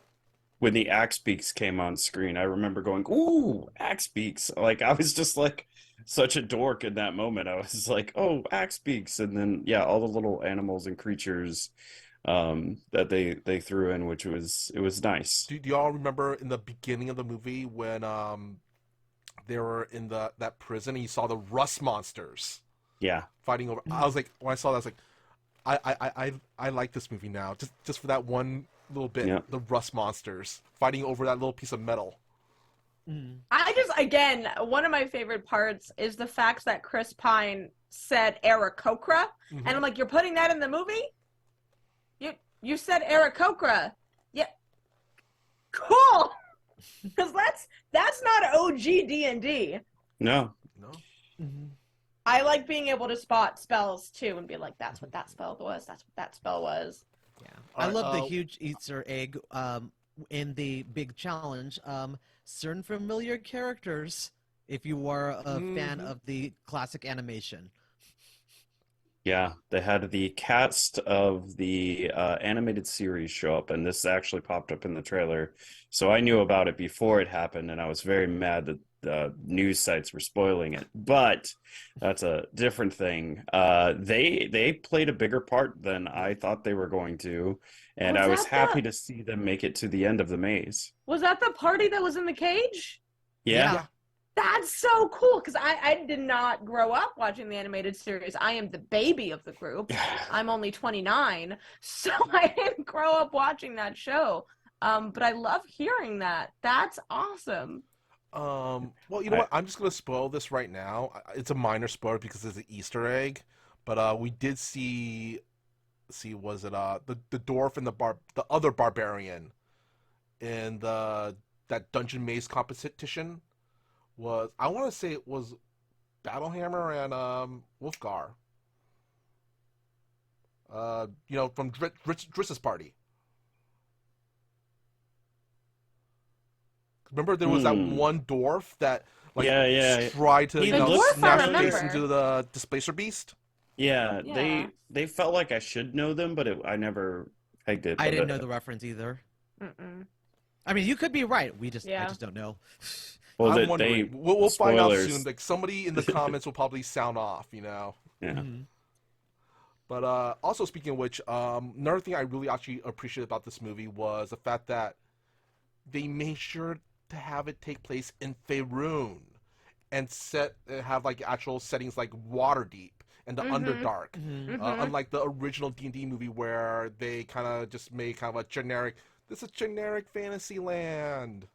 Speaker 3: when the axe beaks came on screen, I remember going, "Ooh, axe beaks!" Like I was just like such a dork in that moment. I was like, "Oh, axe beaks!" And then yeah, all the little animals and creatures that they threw in, which it was nice.
Speaker 1: Do y'all remember in the beginning of the movie when they were in that prison and you saw the rust monsters
Speaker 3: Yeah.
Speaker 1: fighting over? I was like, when I saw that, I was like, I like this movie now, just for that one little bit.
Speaker 3: Yeah.
Speaker 1: The rust monsters fighting over that little piece of metal.
Speaker 2: Mm.
Speaker 4: I just, again, one of my favorite parts is the fact that Chris Pine said Aarakocra, and I'm like, you're putting that in the movie? You said Aarakocra. Yeah. Cool. Because that's not OG D&D.
Speaker 3: No.
Speaker 1: No.
Speaker 2: Mm-hmm.
Speaker 4: I like being able to spot spells too and be like, that's what that spell was. That's what that spell was.
Speaker 2: Yeah,
Speaker 1: All
Speaker 2: I
Speaker 1: right,
Speaker 2: love the huge Easter egg in the big challenge. Certain familiar characters, if you are a fan of the classic animation.
Speaker 3: Yeah, they had the cast of the animated series show up, and this actually popped up in the trailer. So I knew about it before it happened, and I was very mad that the news sites were spoiling it. But that's a different thing. They played a bigger part than I thought they were going to, and I was happy to see them make it to the end of the maze.
Speaker 4: Was that the party that was in the cage?
Speaker 3: Yeah.
Speaker 4: That's so cool, because I did not grow up watching the animated series. I am the baby of the group. I'm only 29, so I didn't grow up watching that show. But I love hearing that. That's awesome.
Speaker 1: Well, you know what? I'm just gonna spoil this right now. It's a minor spoiler because it's an Easter egg, but we did see was it the dwarf and the other barbarian in that dungeon maze competition was, I want to say it was Battlehammer and Wolfgar. From Driss's party. Remember there was that one dwarf that tried to smash his face into the displacer beast?
Speaker 3: Yeah, they felt like I should know them, but I never pegged it.
Speaker 2: I didn't know the reference either.
Speaker 4: Mm-mm.
Speaker 2: I mean, you could be right. I just don't know.
Speaker 3: Well,
Speaker 1: I'm wondering. We'll find out
Speaker 3: spoilers.
Speaker 1: soon. Like somebody in the comments will probably sound off,
Speaker 3: Yeah.
Speaker 2: Mm-hmm.
Speaker 1: But also speaking of which, another thing I really actually appreciate about this movie was the fact that they made sure to have it take place in Faerun and have like actual settings like Waterdeep and the Underdark. Unlike the original D&D movie where they kind of just made kind of a generic, this is generic fantasy land.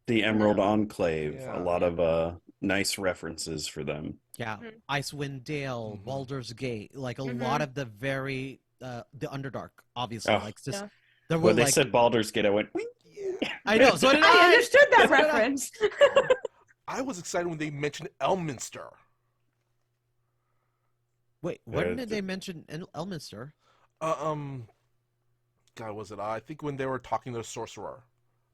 Speaker 3: The Emerald Enclave,
Speaker 1: Yeah.
Speaker 3: a lot of nice references for them.
Speaker 2: Yeah, Icewind Dale, Baldur's Gate, like a lot of the very the Underdark, obviously.
Speaker 3: Oh.
Speaker 2: Like just
Speaker 3: When they said Baldur's Gate, I went,
Speaker 2: I know. So did
Speaker 4: I
Speaker 2: I.
Speaker 4: understood that reference.
Speaker 1: I was excited when they mentioned Elminster.
Speaker 2: Wait, when did they mention Elminster?
Speaker 1: Uh, um, God, was it? I think when they were talking to the sorcerer,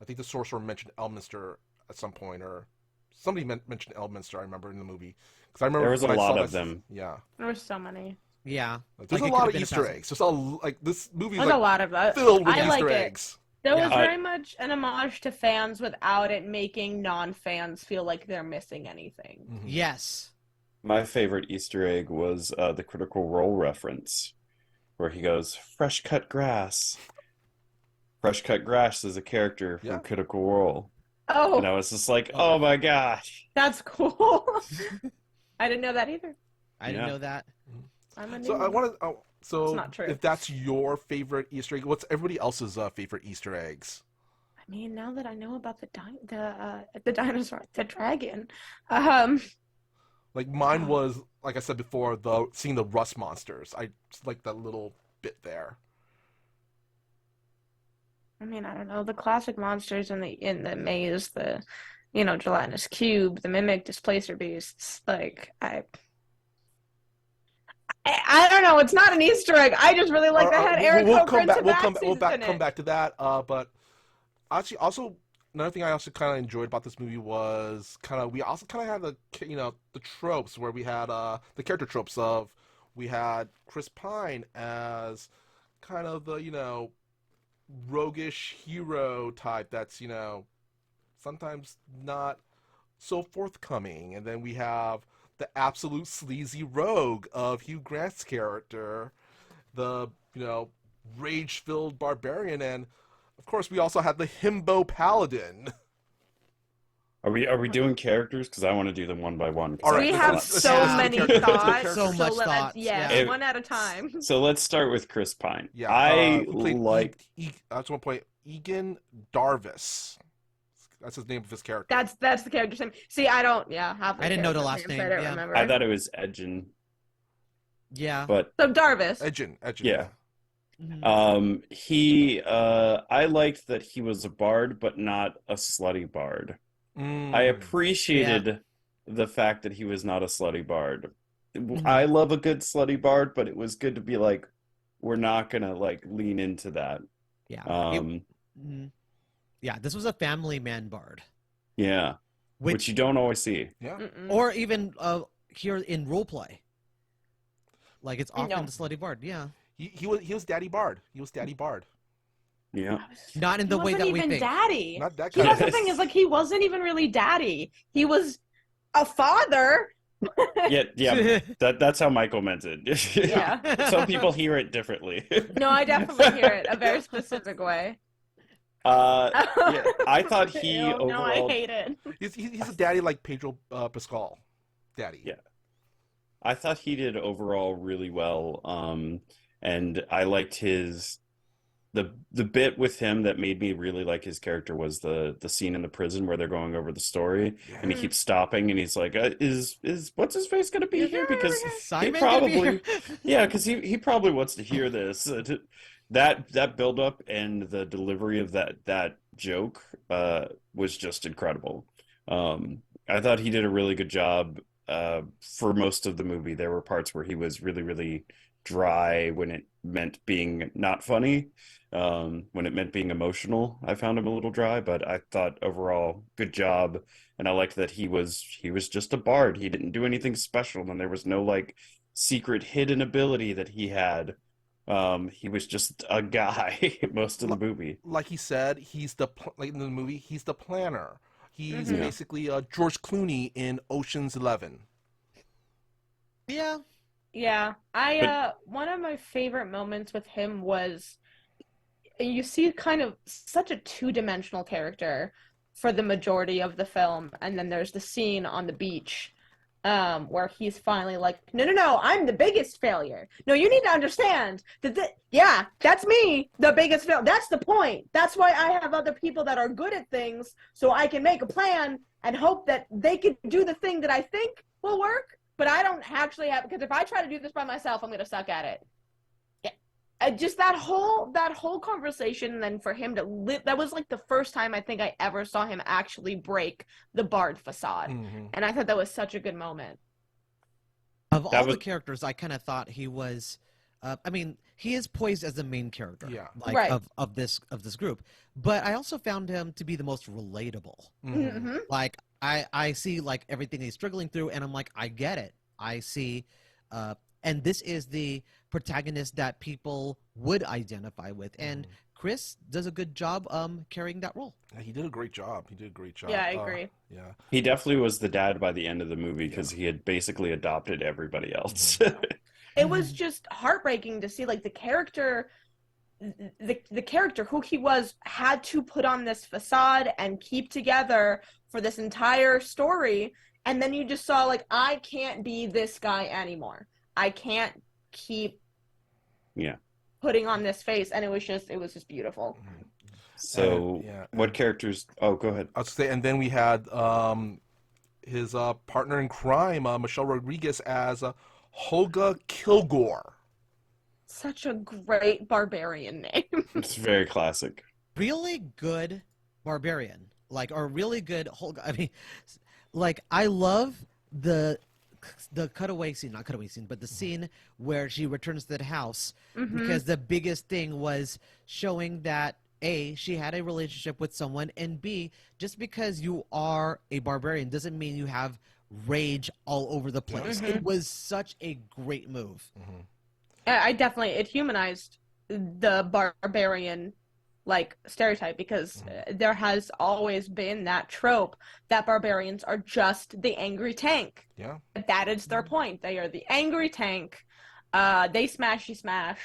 Speaker 1: I think the sorcerer mentioned Elminster at some point, or somebody mentioned Elminster. I remember in the movie because I
Speaker 3: There
Speaker 1: remember
Speaker 3: was a
Speaker 1: when I saw
Speaker 3: lot
Speaker 1: that.
Speaker 3: of them.
Speaker 1: Yeah,
Speaker 4: There were so many.
Speaker 2: Yeah,
Speaker 1: like, there's
Speaker 2: like
Speaker 1: a
Speaker 2: it could
Speaker 1: lot
Speaker 2: have
Speaker 1: of
Speaker 2: been a
Speaker 1: Easter
Speaker 2: thousand.
Speaker 1: eggs. There's a like this movie is
Speaker 4: There's a
Speaker 1: like
Speaker 4: lot of that.
Speaker 1: filled with
Speaker 4: I
Speaker 1: Easter
Speaker 4: like it.
Speaker 1: eggs.
Speaker 4: There
Speaker 2: Yeah.
Speaker 4: was very much an homage to fans without it making non-fans feel like they're missing anything.
Speaker 1: Mhm.
Speaker 2: Yes.
Speaker 3: My favorite Easter egg was the Critical Role reference, where he goes, "Fresh cut grass." Fresh cut grass is a character from
Speaker 1: Yeah.
Speaker 3: Critical Role, and I
Speaker 4: Oh,
Speaker 3: was just like,
Speaker 2: Oh.
Speaker 3: "Oh my gosh!"
Speaker 4: that's cool. I didn't know that either.
Speaker 2: I didn't
Speaker 3: Yeah.
Speaker 2: know that.
Speaker 4: I'm a
Speaker 1: So I
Speaker 4: newbie.
Speaker 1: want to. So
Speaker 4: not true.
Speaker 1: if that's your favorite Easter egg, what's everybody else's favorite Easter eggs?
Speaker 4: I mean, now that I know about the dinosaur, the dragon,
Speaker 1: Like mine was, like I said before, the seeing the rust monsters. I just like that little bit there.
Speaker 4: I mean, I don't know, the classic monsters in the maze, the gelatinous cube, the mimic displacer beasts. Like I don't know. It's not an Easter egg. I just really like that had Aaron
Speaker 1: We'll
Speaker 4: Coker
Speaker 1: come
Speaker 4: and
Speaker 1: back. We'll come. We'll
Speaker 4: Tabaxis in
Speaker 1: come
Speaker 4: it.
Speaker 1: back to that. But actually, also another thing I also kind of enjoyed about this movie was we also kind of had the tropes where we had the character tropes of we had Chris Pine as kind of the roguish hero type that's sometimes not so forthcoming, and then we have the absolute sleazy rogue of Hugh Grant's character, the rage-filled barbarian, and of course we also had the himbo paladin.
Speaker 3: Are we doing characters? Because I want to do them one by one.
Speaker 1: All right,
Speaker 4: We
Speaker 1: let's-
Speaker 4: have
Speaker 1: let's- let's
Speaker 4: so
Speaker 1: do the
Speaker 4: many
Speaker 1: characters. Let's do the
Speaker 4: thoughts.
Speaker 1: characters.
Speaker 2: So much
Speaker 4: let's,
Speaker 2: thoughts,
Speaker 4: yes,
Speaker 2: yeah.
Speaker 4: one at a time.
Speaker 3: So let's start with Chris Pine.
Speaker 1: Yeah,
Speaker 3: I
Speaker 1: who played
Speaker 3: like.
Speaker 1: that's one point. Egan Darvis. That's his name of his character.
Speaker 4: That's the character's name. See, I don't. Yeah, half
Speaker 2: I didn't know the
Speaker 4: characters'
Speaker 2: last
Speaker 4: names
Speaker 2: name,
Speaker 4: I don't
Speaker 2: yeah.
Speaker 4: remember.
Speaker 3: I thought it was Edgin,
Speaker 2: Yeah.
Speaker 3: but
Speaker 4: So Darvis.
Speaker 1: Edgin.
Speaker 3: yeah.
Speaker 2: Mhm.
Speaker 3: I liked that he was a bard, but not a slutty bard.
Speaker 1: Mm.
Speaker 3: I appreciated the fact that he was not a slutty bard.
Speaker 2: Mhm.
Speaker 3: I love a good slutty bard, but it was good to be like, we're not gonna like lean into that.
Speaker 2: Yeah.
Speaker 3: Um,
Speaker 2: Yeah, this was a family man bard.
Speaker 3: yeah, which you don't always see.
Speaker 1: Yeah.
Speaker 4: Mm-mm.
Speaker 2: Or even here in roleplay. Like it's often
Speaker 4: No.
Speaker 2: the slutty bard, yeah.
Speaker 1: He was Daddy Bard. He was Daddy Bard.
Speaker 3: Yeah.
Speaker 2: Not in
Speaker 4: He
Speaker 2: the way
Speaker 4: wasn't
Speaker 2: that we
Speaker 4: even
Speaker 2: think.
Speaker 4: daddy.
Speaker 1: Not that
Speaker 4: He,
Speaker 1: kind
Speaker 4: that's
Speaker 1: of.
Speaker 4: the thing is like he wasn't even really daddy. He was a father.
Speaker 3: Yeah, that's how Michael meant it.
Speaker 4: Yeah.
Speaker 3: Some people hear it differently.
Speaker 4: No, I definitely hear it a very specific way.
Speaker 3: Yeah, I thought he
Speaker 4: Ew,
Speaker 3: overall.
Speaker 4: No, I hate it.
Speaker 1: He's a daddy like Pedro Pascal. Daddy.
Speaker 3: Yeah. I thought he did overall really well. And I liked the bit with him that made me really like his character was the scene in the prison where they're going over the story, and he
Speaker 4: Mhm.
Speaker 3: keeps stopping, and he's like, "Is what's his face gonna be
Speaker 4: Is
Speaker 3: here?"
Speaker 4: there
Speaker 3: Because
Speaker 4: ever-
Speaker 2: Simon
Speaker 3: he
Speaker 2: gonna be
Speaker 3: probably,
Speaker 2: here?
Speaker 3: yeah, because he probably wants to hear this. That build up and the delivery of that joke was just incredible. I thought he did a really good job for most of the movie. There were parts where he was really, really dry when it meant being not funny. When it meant being emotional, I found him a little dry, but I thought overall good job. And I liked that he was just a bard. He didn't do anything special, and there was no like secret hidden ability that he had. He was just a guy most of the movie.
Speaker 1: Like he said, like in the movie, he's the planner. He's
Speaker 4: Mhm.
Speaker 1: basically George Clooney in Ocean's 11.
Speaker 2: Yeah.
Speaker 4: Yeah, one of my favorite moments with him was you see kind of such a two-dimensional character for the majority of the film, and then there's the scene on the beach where he's finally like, no, I'm the biggest failure. No, you need to understand that, yeah, that's me, the biggest failure. That's the point. That's why I have other people that are good at things, so I can make a plan and hope that they can do the thing that I think will work, but I don't actually have, because if I try to do this by myself, I'm going to suck at it. Just that whole conversation, and then for him to live, that was like the first time I think I ever saw him actually break the bard facade.
Speaker 1: Mhm.
Speaker 4: And I thought that was such a good moment.
Speaker 2: Of
Speaker 3: That
Speaker 2: all
Speaker 3: was-
Speaker 2: the characters, I kind of thought he was. I mean, he is poised as the main character,
Speaker 1: Yeah.
Speaker 2: like
Speaker 4: Right.
Speaker 2: of this group. But I also found him to be the most relatable.
Speaker 4: Mm-hmm.
Speaker 2: Like I see like everything he's struggling through, and I'm like, I get it. I see, and this is the protagonist that people would identify with, and Chris does a good job carrying that role.
Speaker 1: Yeah, he did a great job. He did a great job.
Speaker 4: Yeah, I agree.
Speaker 1: Yeah.
Speaker 3: He definitely was the dad by the end of the movie because
Speaker 1: Yeah.
Speaker 3: he had basically adopted everybody else.
Speaker 4: It was just heartbreaking to see like the character who he was had to put on this facade and keep together for this entire story, and then you just saw like, I can't be this guy anymore. I can't keep
Speaker 3: Yeah.
Speaker 4: putting on this face, and it was just beautiful.
Speaker 3: So,
Speaker 1: yeah,
Speaker 3: what characters? Oh, go ahead.
Speaker 1: I'll say, and then we had his partner in crime, Michelle Rodriguez, as Holga Kilgore.
Speaker 4: Such a great barbarian name.
Speaker 3: It's very classic.
Speaker 2: Really good barbarian, like, or really good whole. I mean, like, I love the cutaway scene, not cutaway scene, but the scene where she returns to the house, because the biggest thing was showing that A, she had a relationship with someone, and B, just because you are a barbarian doesn't mean you have rage all over the place. It was such a great move.
Speaker 4: I definitely, it humanized the barbarian like stereotype, because there has always been that trope that barbarians are just the angry tank.
Speaker 1: Yeah.
Speaker 4: That is their point. They are the angry tank. They smashy smash.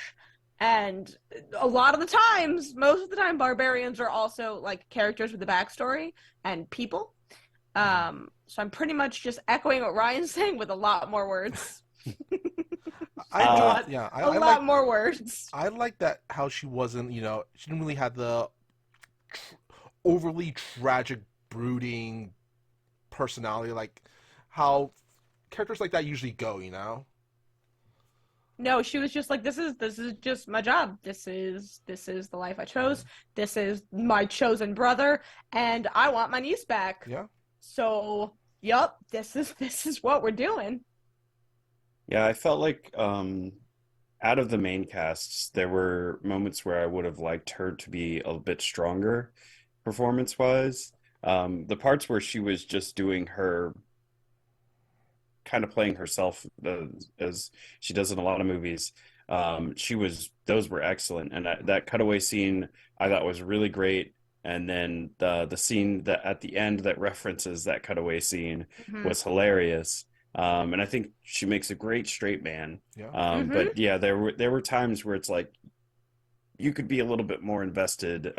Speaker 4: And a lot of the times, most of the time, barbarians are also like characters with a backstory and people. So I'm pretty much just echoing what Ryan's saying with a lot more words.
Speaker 1: I
Speaker 4: lot more words.
Speaker 1: I like that how she wasn't, she didn't really have the overly tragic, brooding personality, like how characters like that usually go.
Speaker 4: No, she was just like, this is just my job. This is the life I chose. This is my chosen brother, and I want my niece back.
Speaker 1: Yeah.
Speaker 4: So, yup, this is what we're doing.
Speaker 3: Yeah, I felt like out of the main casts, there were moments where I would have liked her to be a bit stronger performance-wise. The parts where she was just doing her, kind of playing herself as she does in a lot of movies, those were excellent. And that cutaway scene I thought was really great. And then the scene that at the end that references that cutaway scene was hilarious. And I think she makes a great straight man.
Speaker 1: Yeah.
Speaker 3: But yeah, there were times where it's like you could be a little bit more invested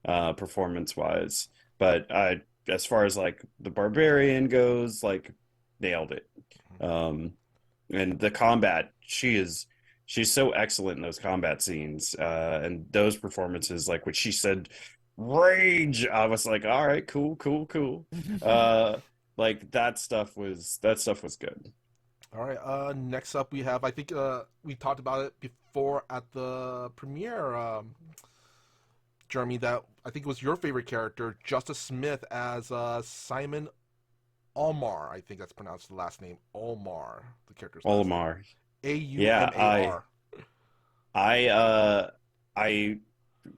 Speaker 3: performance wise. But as far as like the barbarian goes, like nailed it. And the combat, she's so excellent in those combat scenes, and those performances, like what she said, rage. I was like, all right, cool. Like that stuff was good.
Speaker 1: All right. Next up, we have, I think we talked about it before at the premiere, Jeremy, that I think it was your favorite character, Justice Smith, as Simon Almar. I think that's pronounced the last name. Almar, the character's last name.
Speaker 3: Olmar.
Speaker 1: Aumar.
Speaker 3: I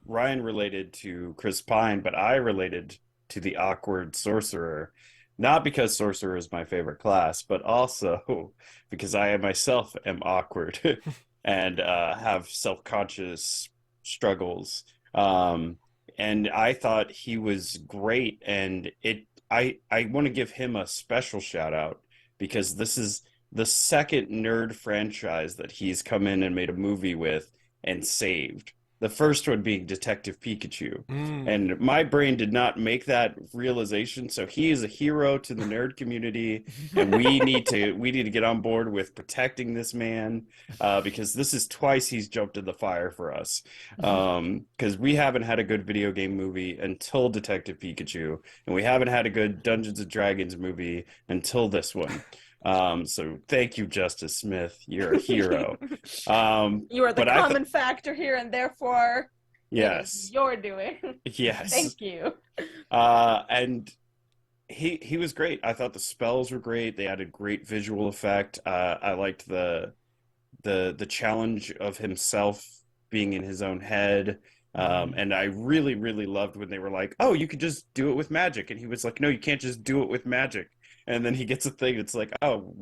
Speaker 3: Ryan related to Chris Pine, but I related to the awkward sorcerer, not because sorcerer is my favorite class, but also because I myself am awkward and have self-conscious struggles. And I thought he was great, and I want to give him a special shout out because this is the second nerd franchise that he's come in and made a movie with and saved. The first one being Detective Pikachu. And my brain did not make that realization. So he is a hero to the nerd community. And we need to get on board with protecting this man, because this is twice he's jumped in the fire for us. Because we haven't had a good video game movie until Detective Pikachu. And we haven't had a good Dungeons and Dragons movie until this one. So thank you, Justice Smith. You're a hero.
Speaker 4: You are the common factor here, and therefore,
Speaker 3: yes,
Speaker 4: it is your doing.
Speaker 3: Yes.
Speaker 4: Thank you.
Speaker 3: And he was great. I thought the spells were great. They had a great visual effect. I liked the the challenge of himself being in his own head. And I really, really loved when they were like, "Oh, you could just do it with magic," and he was like, "No, you can't just do it with magic." And then he gets a thing. It's like, "Oh,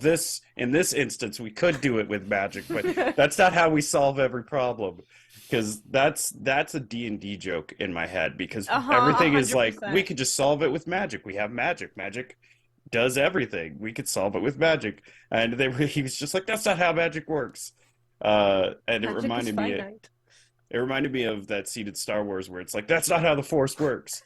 Speaker 3: this in this instance, we could do it with magic, but that's not how we solve every problem." Because that's a D&D joke in my head because everything is like, we
Speaker 4: 100%.
Speaker 3: could just solve it with magic. We have magic. Magic does everything. We could solve it with magic. And he was just like, that's not how magic works. And it
Speaker 4: Magic is
Speaker 3: reminded me
Speaker 4: finite.
Speaker 3: it reminded me of that scene in Star Wars where it's like, that's not how the Force works.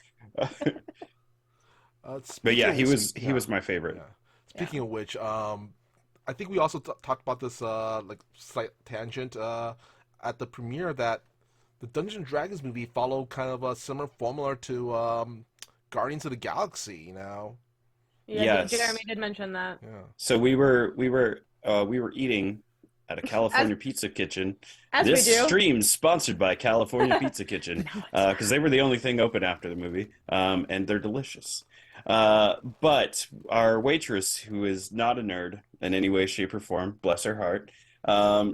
Speaker 3: But yeah, he was my favorite.
Speaker 1: Yeah. Speaking of which, I think we also talked about this like slight tangent at the premiere that the Dungeons and Dragons movie followed kind of a similar formula to Guardians of the Galaxy. You know.
Speaker 4: Yeah,
Speaker 3: Yes.
Speaker 4: Jeremy did mention that.
Speaker 1: Yeah.
Speaker 3: So we were eating at a California pizza kitchen.
Speaker 4: As
Speaker 3: This
Speaker 4: we do.
Speaker 3: stream's sponsored by California Pizza Kitchen
Speaker 4: No, it's not.
Speaker 3: because they were the only thing open after the movie, and they're delicious. But our waitress, who is not a nerd in any way, shape, or form, bless her heart,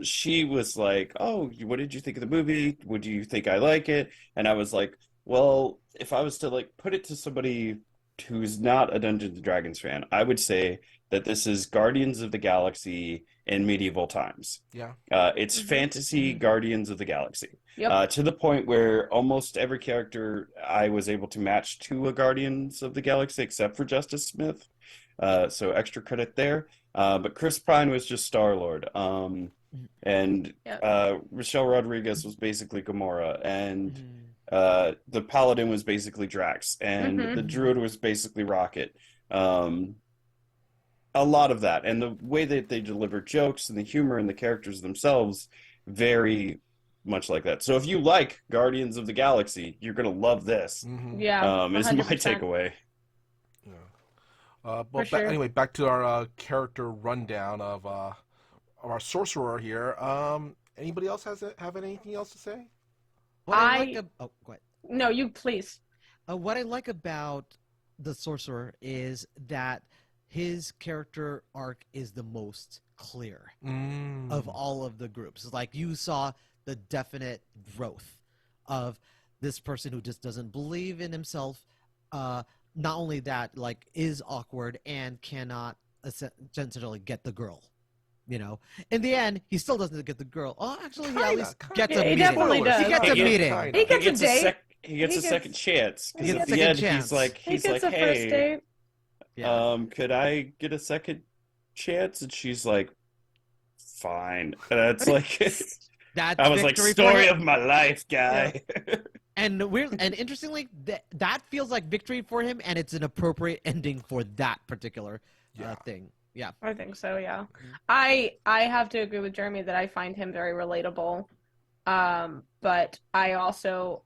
Speaker 3: she was like, "Oh, what did you think of the movie? Would you think I like it?" And I was like, "Well, if I was to like put it to somebody who's not a Dungeons and Dragons fan, I would say that this is Guardians of the Galaxy in medieval times.
Speaker 1: Yeah.
Speaker 3: It's fantasy Guardians of the Galaxy.
Speaker 4: Yep.
Speaker 3: To the point where almost every character I was able to match to a Guardians of the Galaxy except for Justice Smith. So extra credit there. But Chris Pine was just Star-Lord. And
Speaker 4: Yep.
Speaker 3: Michelle Rodriguez was basically Gamora. And
Speaker 2: Mm.
Speaker 3: the Paladin was basically Drax. And the Druid was basically Rocket. A lot of that. And the way that they deliver jokes and the humor and the characters themselves very much like that. So if you like Guardians of the Galaxy, you're gonna love this.
Speaker 4: Yeah.
Speaker 3: Is my
Speaker 4: 100%.
Speaker 3: takeaway.
Speaker 1: Yeah. Well,
Speaker 4: For sure.
Speaker 1: anyway, back to our character rundown of our sorcerer here. Anybody else have anything else to say?
Speaker 2: What I like oh, go ahead.
Speaker 4: No, you please.
Speaker 2: What I like about the sorcerer is that his character arc is the most clear of all of the groups. Like you saw the definite growth of this person who just doesn't believe in himself. Not only that, like is awkward and cannot essentially get the girl. You know, in the end, he still doesn't get the girl. Oh, actually, he at least gets a
Speaker 4: he
Speaker 2: meeting.
Speaker 4: definitely does.
Speaker 2: He gets a meeting.
Speaker 4: He gets a date.
Speaker 3: He gets a second chance.
Speaker 2: He
Speaker 3: Because
Speaker 2: gets
Speaker 3: at
Speaker 2: a
Speaker 3: the
Speaker 2: second
Speaker 3: end,
Speaker 2: chance.
Speaker 3: he's
Speaker 4: He
Speaker 3: like,
Speaker 4: gets a first
Speaker 3: hey,
Speaker 4: date.
Speaker 2: Yeah.
Speaker 3: could I get a second chance? And she's like, fine. And it's like,
Speaker 2: That's
Speaker 3: I was like,
Speaker 2: victory for
Speaker 3: story
Speaker 2: him.
Speaker 3: of my life, guy.
Speaker 2: And interestingly, that feels like victory for him, and it's an appropriate ending for that particular thing. Yeah,
Speaker 4: I think so. Yeah, I have to agree with Jeremy that I find him very relatable. But I also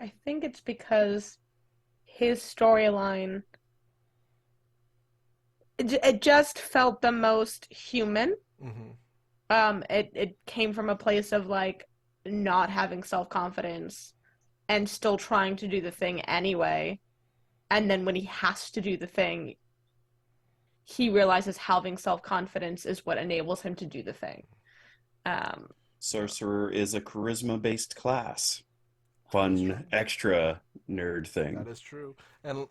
Speaker 4: I think it's because his storyline it just felt the most human. It came from a place of like not having self-confidence and still trying to do the thing anyway. And then when he has to do the thing, he realizes having self-confidence is what enables him to do the thing.
Speaker 3: Sorcerer is a charisma-based class. Fun, extra nerd thing.
Speaker 1: That is true. And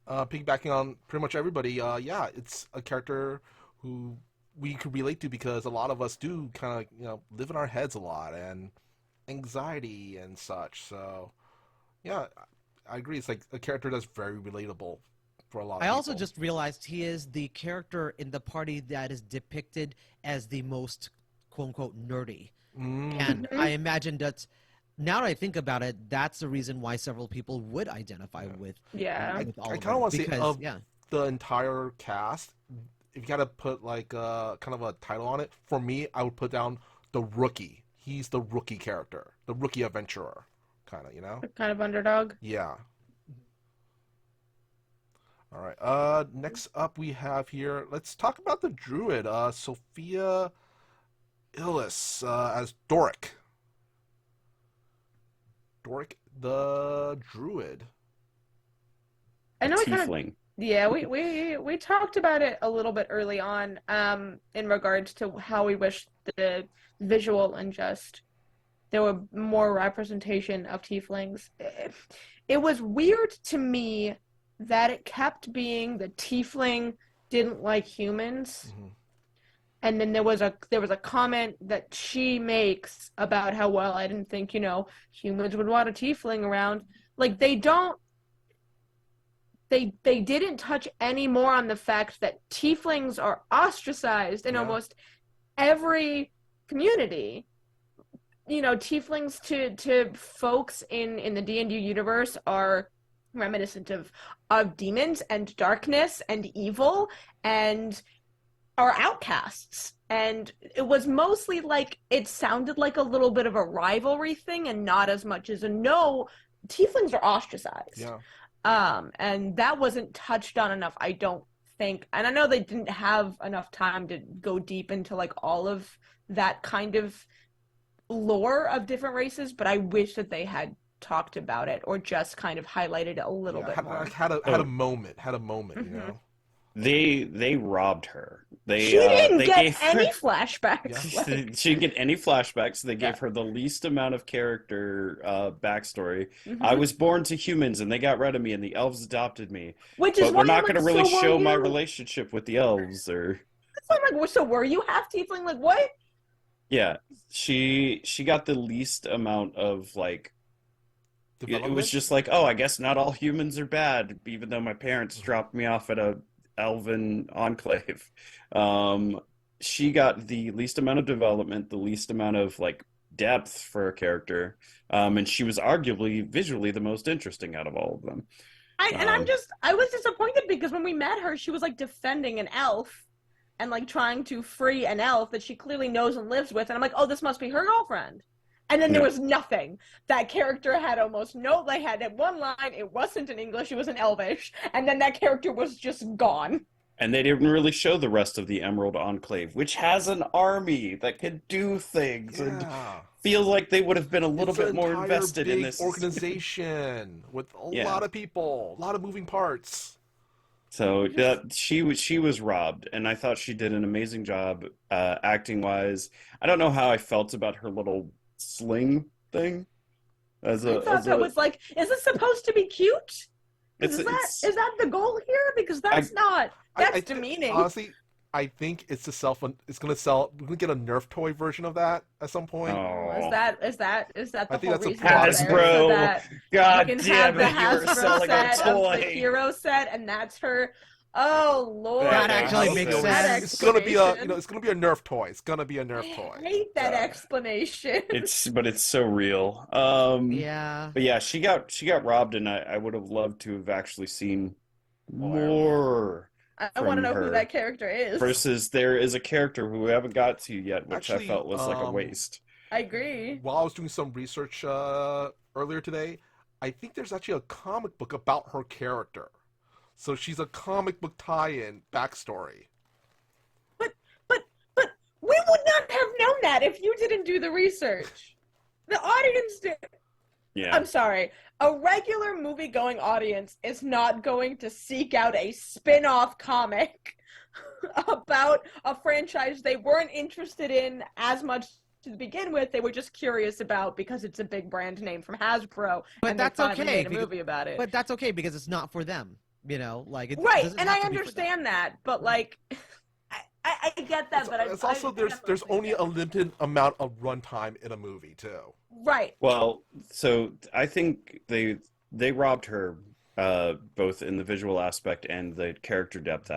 Speaker 1: piggybacking on pretty much everybody, yeah, it's a character who we could relate to because a lot of us do kind of, live in our heads a lot and anxiety and such. So, yeah, I agree. It's like a character that's very relatable for a lot of people.
Speaker 2: I also just realized he is the character in the party that is depicted as the most quote-unquote nerdy. And I imagine that now that I think about it, that's the reason why several people would identify with all
Speaker 1: I
Speaker 2: of
Speaker 1: kind of want to say
Speaker 2: because,
Speaker 1: of the entire cast, if you got to put like kind of a title on it, for me, I would put down the rookie. He's the rookie character, the rookie adventurer, kind of,
Speaker 4: Kind of underdog.
Speaker 1: Yeah. All right. Next up we have here. Let's talk about the druid, Sophia Illis, as Doric. Doric the druid.
Speaker 4: I know
Speaker 3: A
Speaker 4: I kind
Speaker 3: tiefling.
Speaker 4: Yeah, we talked about it a little bit early on, in regards to how we wish the visual and just there were more representation of tieflings. It was weird to me that it kept being the tiefling didn't like humans.
Speaker 1: Hmm.
Speaker 4: And then there was a comment that she makes about how, well, I didn't think, humans would want a tiefling around. Like they didn't touch any more on the fact that tieflings are ostracized in
Speaker 1: Yeah.
Speaker 4: almost every community. Tieflings to folks in the D&D universe are reminiscent of demons and darkness and evil and are outcasts. And it was mostly like it sounded like a little bit of a rivalry thing and not as much as a no, tieflings are ostracized.
Speaker 1: Yeah.
Speaker 4: And that wasn't touched on enough, I don't think. And I know they didn't have enough time to go deep into like all of that kind of lore of different races, but I wish that they had talked about it or just kind of highlighted it a little bit more.
Speaker 1: Had a
Speaker 3: Oh,
Speaker 1: moment. Had a moment. You
Speaker 4: Mhm.
Speaker 1: know.
Speaker 3: they robbed her.
Speaker 4: She didn't
Speaker 3: They
Speaker 4: get
Speaker 3: gave
Speaker 4: any
Speaker 3: her
Speaker 4: flashbacks.
Speaker 1: Yeah.
Speaker 3: she didn't get any flashbacks. They
Speaker 4: Yeah.
Speaker 3: gave her the least amount of character backstory. I
Speaker 4: Mhm.
Speaker 3: was born to humans and they got rid of me and the elves adopted me.
Speaker 4: Which is
Speaker 3: But
Speaker 4: why
Speaker 3: we're not
Speaker 4: I'm
Speaker 3: going
Speaker 4: like,
Speaker 3: to really
Speaker 4: so were
Speaker 3: show my
Speaker 4: you?
Speaker 3: relationship with the elves or
Speaker 4: So I'm like, so were you half tiefling? Like, what?
Speaker 3: yeah. She got the least amount of like it was
Speaker 1: Development.
Speaker 3: just like, oh, I guess not all humans are bad, even though my parents dropped me off at a elven enclave. Um, she got the least amount of development, the least amount of like depth for a character, and she was arguably visually the most interesting out of all of them. Um,
Speaker 4: I was disappointed because when we met her, she was like defending an elf and like trying to free an elf that she clearly knows and lives with. And I'm like, oh, this must be her girlfriend. And then there
Speaker 3: no,
Speaker 4: was nothing. That character had almost no, they had one line. It wasn't in English, it was in Elvish. And then that character was just gone.
Speaker 3: and they didn't really show the rest of the Emerald Enclave, which has an army that can do things and
Speaker 1: Yeah.
Speaker 3: feels like they would have been a little
Speaker 1: It's an
Speaker 3: bit more
Speaker 1: entire
Speaker 3: invested in
Speaker 1: big
Speaker 3: this.
Speaker 1: organization with a
Speaker 3: Yeah.
Speaker 1: lot of people, a lot of moving parts.
Speaker 3: So
Speaker 4: Just
Speaker 3: she was robbed, and I thought she did an amazing job acting wise. I don't know how I felt about her little sling thing
Speaker 4: I thought that was like, is this supposed to be cute?
Speaker 3: it's
Speaker 4: Is that
Speaker 3: it's
Speaker 4: is that the goal here? Because
Speaker 3: I
Speaker 4: that's not. That's
Speaker 1: I
Speaker 4: demeaning.
Speaker 1: honestly, I think it's the self. It's gonna sell. We're gonna get a Nerf toy version of that at some point.
Speaker 4: Is
Speaker 3: oh
Speaker 4: that
Speaker 1: I
Speaker 4: the
Speaker 1: think
Speaker 4: whole
Speaker 1: that's a
Speaker 4: reason it's
Speaker 1: product
Speaker 4: there so
Speaker 1: placement.
Speaker 3: Hasbro.
Speaker 4: that you
Speaker 3: God
Speaker 4: can have
Speaker 3: damn
Speaker 4: the
Speaker 3: it, you were
Speaker 4: Hasbro
Speaker 3: selling a
Speaker 4: set of the
Speaker 3: toy.
Speaker 4: hero set, and that's her. Oh Lord,
Speaker 2: That
Speaker 3: Yeah,
Speaker 4: I
Speaker 2: actually
Speaker 4: hate
Speaker 2: makes
Speaker 4: that
Speaker 2: sense.
Speaker 1: It's gonna be a,
Speaker 4: explanation.
Speaker 1: it's gonna be a Nerf toy. It's gonna be a Nerf
Speaker 4: I
Speaker 1: toy.
Speaker 4: hate that
Speaker 3: Uh,
Speaker 4: explanation.
Speaker 3: but it's so real.
Speaker 2: Yeah.
Speaker 3: But yeah, she got robbed, and I would have loved to have actually seen
Speaker 1: More.
Speaker 3: more
Speaker 4: I want to
Speaker 3: from
Speaker 4: know who that
Speaker 3: her.
Speaker 4: character is.
Speaker 3: Versus there is a character who we haven't got to yet, which I
Speaker 1: Actually,
Speaker 3: felt was like a waste.
Speaker 4: I agree.
Speaker 1: while I was doing some research earlier today, I think there's actually a comic book about her character. So she's a comic book tie-in backstory.
Speaker 4: But but we would not have known that if you didn't do the research. The audience did.
Speaker 3: Yeah.
Speaker 4: I'm sorry. A regular movie-going audience is not going to seek out a spin-off comic about a franchise they weren't interested in as much to begin with. They were just curious about because it's a big brand name from Hasbro,
Speaker 2: But
Speaker 4: and they
Speaker 2: that's
Speaker 4: finally
Speaker 2: okay.
Speaker 4: made a movie about it.
Speaker 2: But that's okay because it's not for them. Like it
Speaker 4: Right,
Speaker 2: doesn't
Speaker 4: and
Speaker 2: have
Speaker 4: I
Speaker 2: to be for them.
Speaker 4: understand that, but like, I get that, but
Speaker 1: It's also
Speaker 4: I
Speaker 1: there's only a limited amount of runtime in a movie too.
Speaker 4: right.
Speaker 3: Well, so I think they robbed her both in the visual aspect and the character depth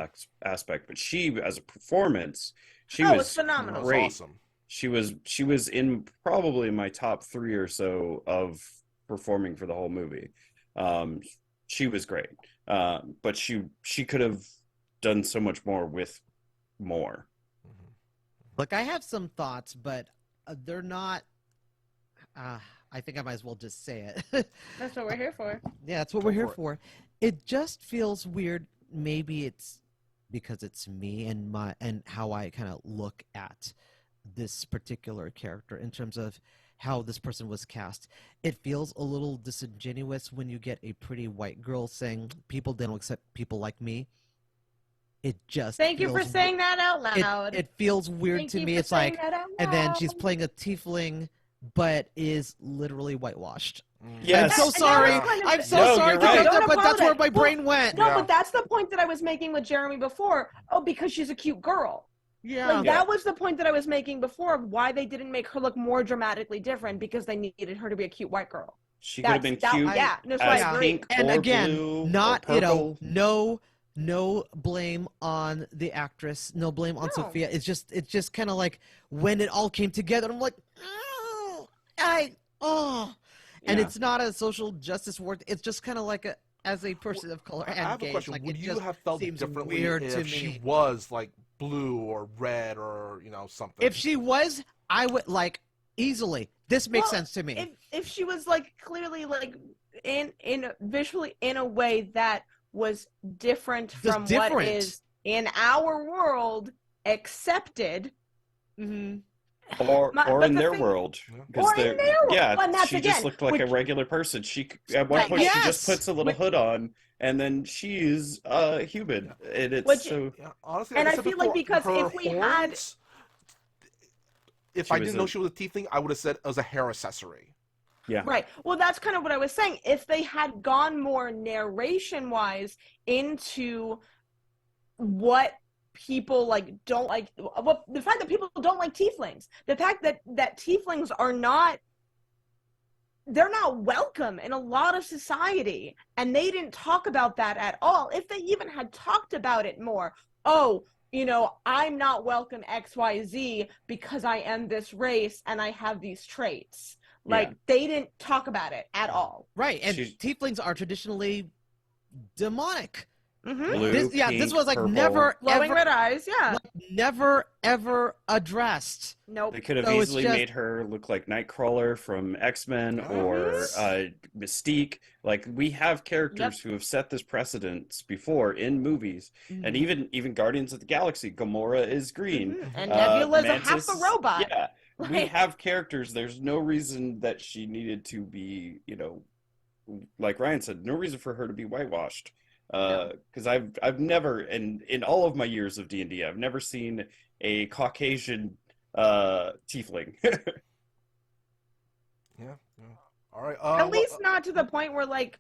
Speaker 3: aspect, but she as a performance, she
Speaker 4: Oh, it's
Speaker 3: was
Speaker 4: phenomenal.
Speaker 1: That was
Speaker 3: great.
Speaker 1: awesome.
Speaker 3: She was in probably my top three or so of performing for the whole movie. Um, she was great. But she could have done so much more with more.
Speaker 2: Look, I have some thoughts, but they're not. I think I might as well just say it.
Speaker 4: That's what we're here for.
Speaker 2: Yeah, that's what
Speaker 1: Go
Speaker 2: we're here
Speaker 1: for
Speaker 2: for. It just feels weird. Maybe it's because it's me and how I kind of look at this particular character in terms of how this person was cast. It feels a little disingenuous when you get a pretty white girl saying people don't accept people like me. It just
Speaker 4: Thank you for
Speaker 2: feels
Speaker 4: saying that out
Speaker 2: it,
Speaker 4: loud.
Speaker 2: it feels weird
Speaker 4: Thank
Speaker 2: to
Speaker 4: you
Speaker 2: me.
Speaker 4: for
Speaker 2: It's
Speaker 4: saying
Speaker 2: like,
Speaker 4: that out
Speaker 2: and then she's
Speaker 4: loud.
Speaker 2: playing a tiefling, but is literally whitewashed.
Speaker 3: Yes.
Speaker 2: I'm so
Speaker 4: And that
Speaker 2: sorry.
Speaker 4: was kind of-
Speaker 2: I'm so
Speaker 3: No,
Speaker 2: sorry
Speaker 3: you're
Speaker 2: to
Speaker 3: right.
Speaker 2: jump there,
Speaker 4: Don't
Speaker 2: but that's where my
Speaker 4: apologize.
Speaker 2: brain went.
Speaker 4: No,
Speaker 1: Yeah.
Speaker 4: but that's the point that I was making with Jeremy before. Oh, because she's a cute girl.
Speaker 2: Yeah.
Speaker 4: Like, that was the point that I was making before of why they didn't make her look more dramatically different, because they needed her to be a cute white girl.
Speaker 3: She could have been
Speaker 4: That-
Speaker 3: cute
Speaker 4: yeah, no, so I
Speaker 3: as
Speaker 4: agree.
Speaker 3: pink
Speaker 2: And
Speaker 3: or
Speaker 2: again,
Speaker 3: blue
Speaker 2: not,
Speaker 3: or purple.
Speaker 2: no blame on the actress, no blame on
Speaker 4: No.
Speaker 2: Sophia. It's just kind of like when it all came together, I'm like, oh, and
Speaker 3: Yeah.
Speaker 2: it's not a social justice word. It's just kind of like as a person of color
Speaker 1: I
Speaker 2: and
Speaker 1: have
Speaker 2: gay,
Speaker 1: a question.
Speaker 2: like,
Speaker 1: Would
Speaker 2: it
Speaker 1: you
Speaker 2: just
Speaker 1: have felt
Speaker 2: seems
Speaker 1: differently
Speaker 2: weird to
Speaker 1: if she
Speaker 2: me.
Speaker 1: was like blue or red or something?
Speaker 2: If she was, I would like easily. This makes
Speaker 4: Well,
Speaker 2: sense to me.
Speaker 4: If she was like clearly like in visually in a way that was different
Speaker 2: Just
Speaker 4: from what
Speaker 2: different.
Speaker 4: is in our world accepted.
Speaker 2: Mm-hmm.
Speaker 3: Or
Speaker 4: But
Speaker 3: in
Speaker 4: the
Speaker 3: their
Speaker 4: thing-
Speaker 3: world,
Speaker 4: Or in their world.
Speaker 3: yeah,
Speaker 4: And that's
Speaker 3: she
Speaker 4: again,
Speaker 3: just looked like a
Speaker 4: which-
Speaker 3: regular person. She at one
Speaker 4: Right,
Speaker 3: point she
Speaker 2: yes.
Speaker 3: just puts a little
Speaker 4: Which-
Speaker 3: hood on, and then she's human, and it's
Speaker 4: Which-
Speaker 3: so
Speaker 1: Yeah, honestly,
Speaker 4: And
Speaker 1: like
Speaker 4: I
Speaker 1: said
Speaker 4: feel like
Speaker 1: before,
Speaker 4: because
Speaker 1: her
Speaker 4: if we had-
Speaker 1: horns, if
Speaker 3: She
Speaker 1: I
Speaker 3: was
Speaker 1: didn't know she was a tiefling, I would have said it was a hair accessory.
Speaker 3: yeah.
Speaker 4: Right. Well, that's kind of what I was saying. If they had gone more narration wise into what people like don't like, what the fact that people don't like tieflings, the fact that tieflings are not, they're not welcome in a lot of society, and they didn't talk about that at all. If they even had talked about it more, oh, I'm not welcome XYZ because I am this race and I have these traits. Like, they didn't talk about it at all.
Speaker 2: Right, and
Speaker 3: She's-
Speaker 2: tieflings are traditionally demonic.
Speaker 4: Mm-hmm.
Speaker 3: Blue,
Speaker 2: This
Speaker 3: pink,
Speaker 2: was like
Speaker 3: purple.
Speaker 2: never
Speaker 4: Glowing
Speaker 2: ever
Speaker 4: red eyes, yeah.
Speaker 2: like, never ever addressed.
Speaker 4: Nope.
Speaker 3: They could have
Speaker 2: So it's
Speaker 3: easily
Speaker 2: just-
Speaker 3: made her look like Nightcrawler from X-Men or
Speaker 1: Yes.
Speaker 3: Mystique. Like, we have characters who have set this precedence before in movies, and even Guardians of the Galaxy, Gamora is green.
Speaker 4: Mhm. And Nebula's a half
Speaker 3: Mantis-
Speaker 4: a robot.
Speaker 3: Yeah, we
Speaker 4: Like-
Speaker 3: have characters. There's no reason that she needed to be, like Ryan said, no reason for her to be whitewashed. Because I've never, in all of my years of D&D, I've never seen a Caucasian tiefling.
Speaker 1: Yeah. All right.
Speaker 4: At least not to the point where, like,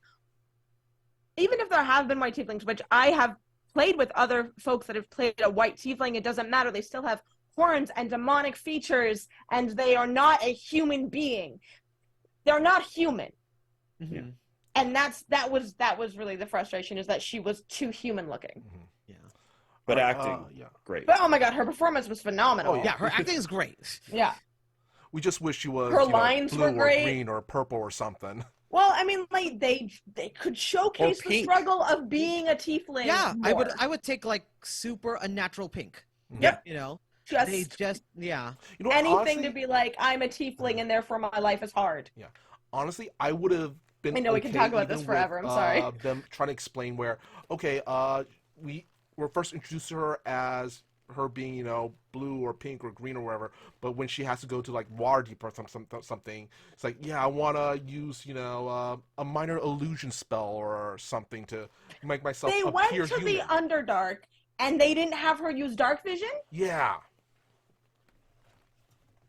Speaker 4: even if there have been white tieflings, which I have played with other folks that have played a white tiefling, it doesn't matter. They still have horns and demonic features, and they are not a human being. They're not human.
Speaker 2: Mhm.
Speaker 4: And that was really the frustration, is that she was too human looking.
Speaker 2: Yeah.
Speaker 3: But
Speaker 1: All right,
Speaker 3: acting,
Speaker 1: yeah.
Speaker 3: great.
Speaker 4: But oh my god, her performance was phenomenal.
Speaker 1: Oh,
Speaker 2: Yeah, her acting is great.
Speaker 4: Yeah.
Speaker 1: We just wish she was
Speaker 4: Her lines
Speaker 1: blue
Speaker 4: were
Speaker 1: or
Speaker 4: great.
Speaker 1: green or purple or something.
Speaker 4: Well, I mean, like, they could showcase the
Speaker 3: pink.
Speaker 4: struggle of being a tiefling.
Speaker 2: Yeah,
Speaker 4: more.
Speaker 2: I would take like super unnatural pink.
Speaker 3: Yeah.
Speaker 2: You know,
Speaker 4: just
Speaker 2: they just yeah.
Speaker 4: anything
Speaker 1: honestly,
Speaker 4: to be like, I'm a tiefling and therefore my life is hard.
Speaker 1: honestly, I would have been.
Speaker 4: I know we can
Speaker 1: okay
Speaker 4: talk about this
Speaker 1: even
Speaker 4: forever,
Speaker 1: with,
Speaker 4: I'm sorry.
Speaker 1: Them trying to explain where, okay, we were first introduced to her as her being, blue or pink or green or whatever, but when she has to go to like Waterdeep or something, it's like, yeah, I want to use, a minor illusion spell or something to make myself
Speaker 4: They went
Speaker 1: appear
Speaker 4: to
Speaker 1: human.
Speaker 4: the Underdark and they didn't have her use dark vision
Speaker 1: Yeah.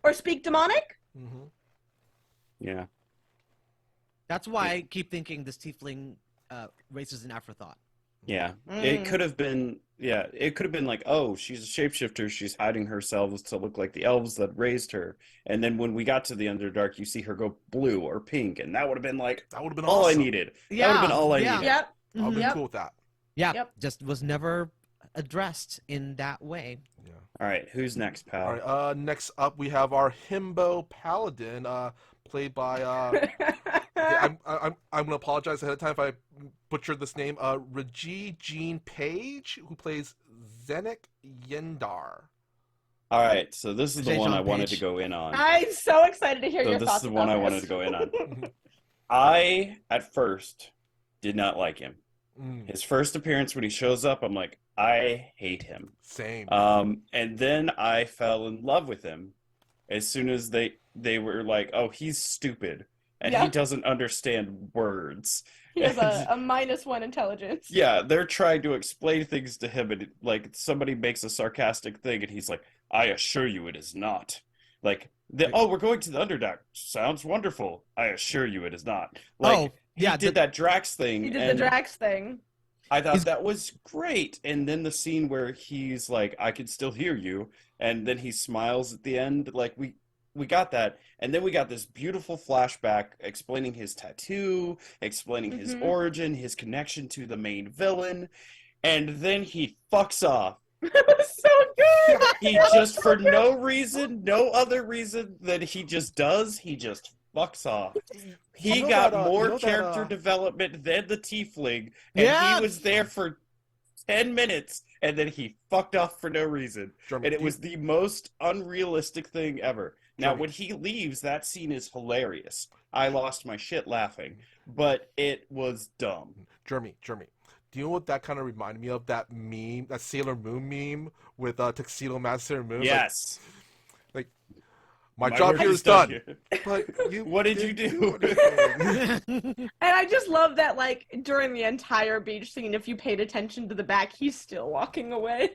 Speaker 4: or speak demonic.
Speaker 1: Mm-hmm.
Speaker 3: Yeah.
Speaker 2: That's why I keep thinking this tiefling race is an afterthought.
Speaker 3: Yeah.
Speaker 4: Mm.
Speaker 3: It could have been like, oh, she's a shapeshifter, she's hiding herself to look like the elves that raised her. And then when we got to the Underdark, you see her go blue or pink, and that would have been like
Speaker 1: That would have been
Speaker 3: all
Speaker 1: awesome.
Speaker 3: I needed. That would have been all I
Speaker 2: yeah.
Speaker 3: needed.
Speaker 4: Yep.
Speaker 1: I would have been
Speaker 4: Yep.
Speaker 1: cool with that.
Speaker 2: Yeah,
Speaker 4: Yep.
Speaker 2: just was never addressed in that way.
Speaker 1: Yeah.
Speaker 3: All right, who's next, pal?
Speaker 1: All right. Next up, we have our himbo paladin, played by. Okay, I'm gonna apologize ahead of time if I butchered this name. Raji Jean Page, who plays Zenik Yendar.
Speaker 3: All right, so this is the
Speaker 2: Jay
Speaker 3: one
Speaker 2: John
Speaker 3: I wanted
Speaker 2: Page.
Speaker 3: to go in on.
Speaker 4: I'm so excited to hear
Speaker 3: So
Speaker 4: your
Speaker 3: this
Speaker 4: thoughts.
Speaker 3: is the one
Speaker 4: about
Speaker 3: I wanted
Speaker 4: this.
Speaker 3: to go in on. I, at first, did not like him.
Speaker 1: Mm,
Speaker 3: His first appearance when he shows up, I'm like, I hate him.
Speaker 1: same.
Speaker 3: And then I fell in love with him as soon as they were like, oh, he's stupid and he
Speaker 4: Yeah.
Speaker 3: doesn't understand words.
Speaker 4: He has
Speaker 3: And
Speaker 4: a -1 intelligence.
Speaker 3: yeah, they're trying to explain things to him, and like somebody makes a sarcastic thing, and he's like, "I assure you, it is not." Like,
Speaker 2: Like,
Speaker 3: oh, we're going to the Underdark. Sounds wonderful. I assure you, it is not.
Speaker 2: oh,
Speaker 3: Like, he
Speaker 2: yeah,
Speaker 3: did that Drax
Speaker 4: He
Speaker 3: thing,
Speaker 4: did the
Speaker 3: and
Speaker 4: Drax thing.
Speaker 3: I thought
Speaker 2: he's
Speaker 3: that was great. And then the scene where he's like, "I can still hear you," and then he smiles at the end. Like, we got that, and then we got this beautiful flashback explaining his tattoo, explaining his
Speaker 4: Hmm.
Speaker 3: origin, his connection to the main villain, and then he fucks off.
Speaker 4: It was so good.
Speaker 3: He just, for no reason, no other reason than he just does, he just fucks off. He got more character development than the tiefling, and he
Speaker 2: yeah.
Speaker 3: was there for 10 minutes, and then he fucked off for no reason.
Speaker 1: Jeremy,
Speaker 3: And it was the most unrealistic thing ever. Now,
Speaker 1: Jeremy.
Speaker 3: when he leaves, that scene is hilarious. I lost my shit laughing, but it was dumb.
Speaker 1: Jeremy. Do you know what that kind of reminded me of? That meme, that Sailor Moon meme with Tuxedo Master Moon.
Speaker 3: Yes.
Speaker 1: Like my
Speaker 3: My
Speaker 1: job
Speaker 3: work
Speaker 1: here
Speaker 3: is
Speaker 1: is done.
Speaker 3: here.
Speaker 1: But you,
Speaker 3: What did you do?
Speaker 1: anything.
Speaker 4: And I just love that, like, during the entire beach scene, if you paid attention to the back, he's still walking away.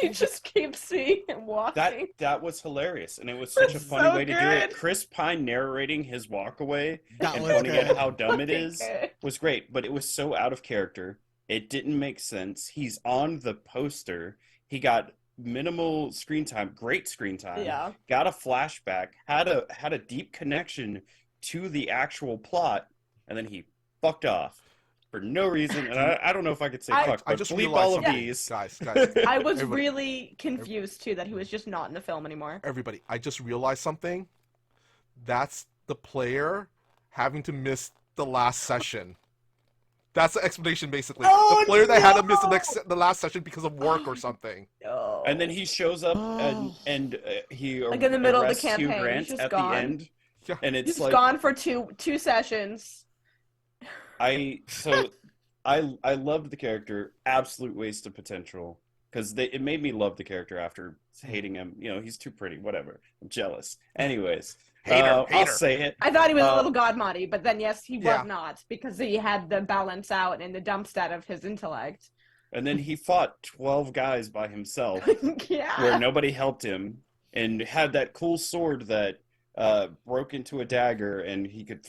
Speaker 4: You just keep seeing him walking.
Speaker 3: That was hilarious, and it was such a
Speaker 4: It's
Speaker 3: funny
Speaker 4: so
Speaker 3: way to do it.
Speaker 4: good.
Speaker 3: Chris Pine narrating his walk away
Speaker 2: That
Speaker 3: and
Speaker 2: was
Speaker 3: pointing
Speaker 2: good.
Speaker 3: at how dumb it is
Speaker 4: Okay.
Speaker 3: was great, but it was so out of character. It didn't make sense. He's on the poster. He got minimal screen time, great screen time.
Speaker 4: Yeah.
Speaker 3: Got a flashback, had a deep connection to the actual plot, and then he fucked off for no reason. And I don't know if I could say fuck,
Speaker 1: I
Speaker 3: but
Speaker 1: just
Speaker 3: bleep
Speaker 1: realized
Speaker 3: all of
Speaker 1: something.
Speaker 3: these.
Speaker 1: Guys.
Speaker 4: I was
Speaker 1: Everybody.
Speaker 4: really confused, too, that he was just not in the film anymore.
Speaker 1: Everybody, I just realized something. That's the player having to miss the last session. That's the explanation, basically.
Speaker 4: Oh,
Speaker 1: the player that had to miss
Speaker 4: no!
Speaker 1: the last session because of work or something.
Speaker 4: No.
Speaker 3: And then he shows up
Speaker 2: Oh.
Speaker 3: and he
Speaker 4: Like in the middle of the
Speaker 3: arrests Hugh
Speaker 4: campaign,
Speaker 3: Grant
Speaker 4: he's just
Speaker 3: at
Speaker 4: gone.
Speaker 3: the end,
Speaker 1: Yeah.
Speaker 3: and it's
Speaker 4: He's
Speaker 3: like
Speaker 4: gone for two sessions.
Speaker 3: I loved the character, absolute waste of potential, because it made me love the character after hating him. You know, he's too pretty, whatever. I'm jealous. Anyways, I'll
Speaker 1: Hater.
Speaker 3: say it.
Speaker 4: I thought he was a little godmoddy, but then yes, he
Speaker 1: Yeah.
Speaker 4: was not, because he had the balance out in the dumpstat of his intellect.
Speaker 3: And then he fought 12 guys by himself,
Speaker 4: Yeah.
Speaker 3: where nobody helped him, and had that cool sword that broke into a dagger, and he could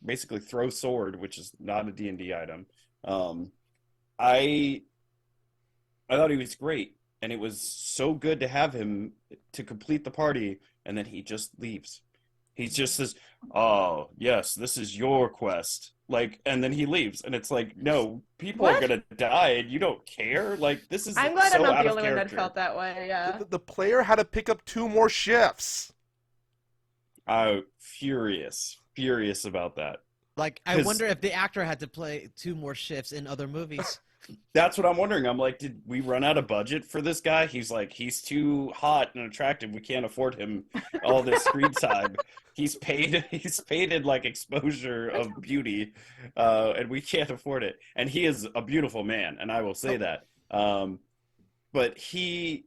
Speaker 3: basically throw sword, which is not a D&D item. I thought he was great, and it was so good to have him to complete the party, and then he just leaves. He just says, "Oh, yes, this is your quest." Like, and then he leaves, and it's like, no, people are
Speaker 4: What?
Speaker 3: gonna die, and you don't care. Like, this is
Speaker 4: I'm glad
Speaker 3: so
Speaker 4: I'm not
Speaker 3: out
Speaker 4: the
Speaker 3: of
Speaker 4: only one that
Speaker 3: character.
Speaker 4: felt that way. Yeah.
Speaker 1: The player had to pick up 2 more shifts.
Speaker 3: Furious about that.
Speaker 2: Like, I
Speaker 3: 'Cause-
Speaker 2: wonder if the actor had to play 2 more shifts in other movies.
Speaker 3: That's what I'm wondering. I'm like, did we run out of budget for this guy? He's like, he's too hot and attractive. We can't afford him all this screen time. He's paid in like exposure of beauty, and we can't afford it. And he is a beautiful man, and I will say that. But he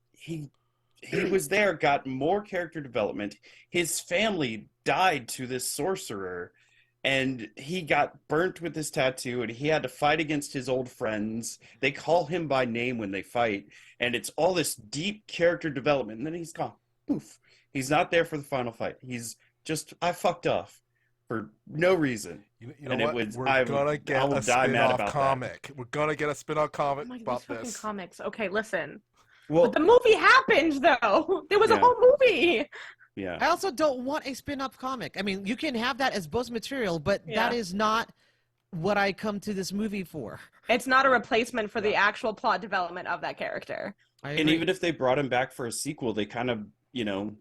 Speaker 3: was there, got more character development. His family died to this sorcerer, and he got burnt with his tattoo, and he had to fight against his old friends. They call him by name when they fight, and it's all this deep character development. And then he's gone. Poof. He's not there for the final fight. He's just, I fucked off for no reason.
Speaker 1: You know
Speaker 3: And it
Speaker 1: what?
Speaker 3: was-
Speaker 1: We're
Speaker 3: I
Speaker 1: gonna
Speaker 3: will
Speaker 1: get a
Speaker 3: die mad
Speaker 1: spin-off
Speaker 3: about that.
Speaker 1: comic. We're gonna get a spin-off
Speaker 4: Oh
Speaker 1: comic
Speaker 4: my God,
Speaker 1: about
Speaker 4: these fucking
Speaker 1: this.
Speaker 4: comics. Okay, listen.
Speaker 3: Well,
Speaker 4: But the movie happened though. There was a
Speaker 3: Yeah.
Speaker 4: whole movie.
Speaker 3: yeah.
Speaker 2: I also don't want a spin-off comic. I mean, you can have that as bonus material, but
Speaker 4: Yeah.
Speaker 2: that is not what I come to this movie for.
Speaker 4: It's not a replacement for the actual plot development of that character.
Speaker 2: I
Speaker 3: And
Speaker 2: agree.
Speaker 3: even if they brought him back for a sequel, they kind of, you know,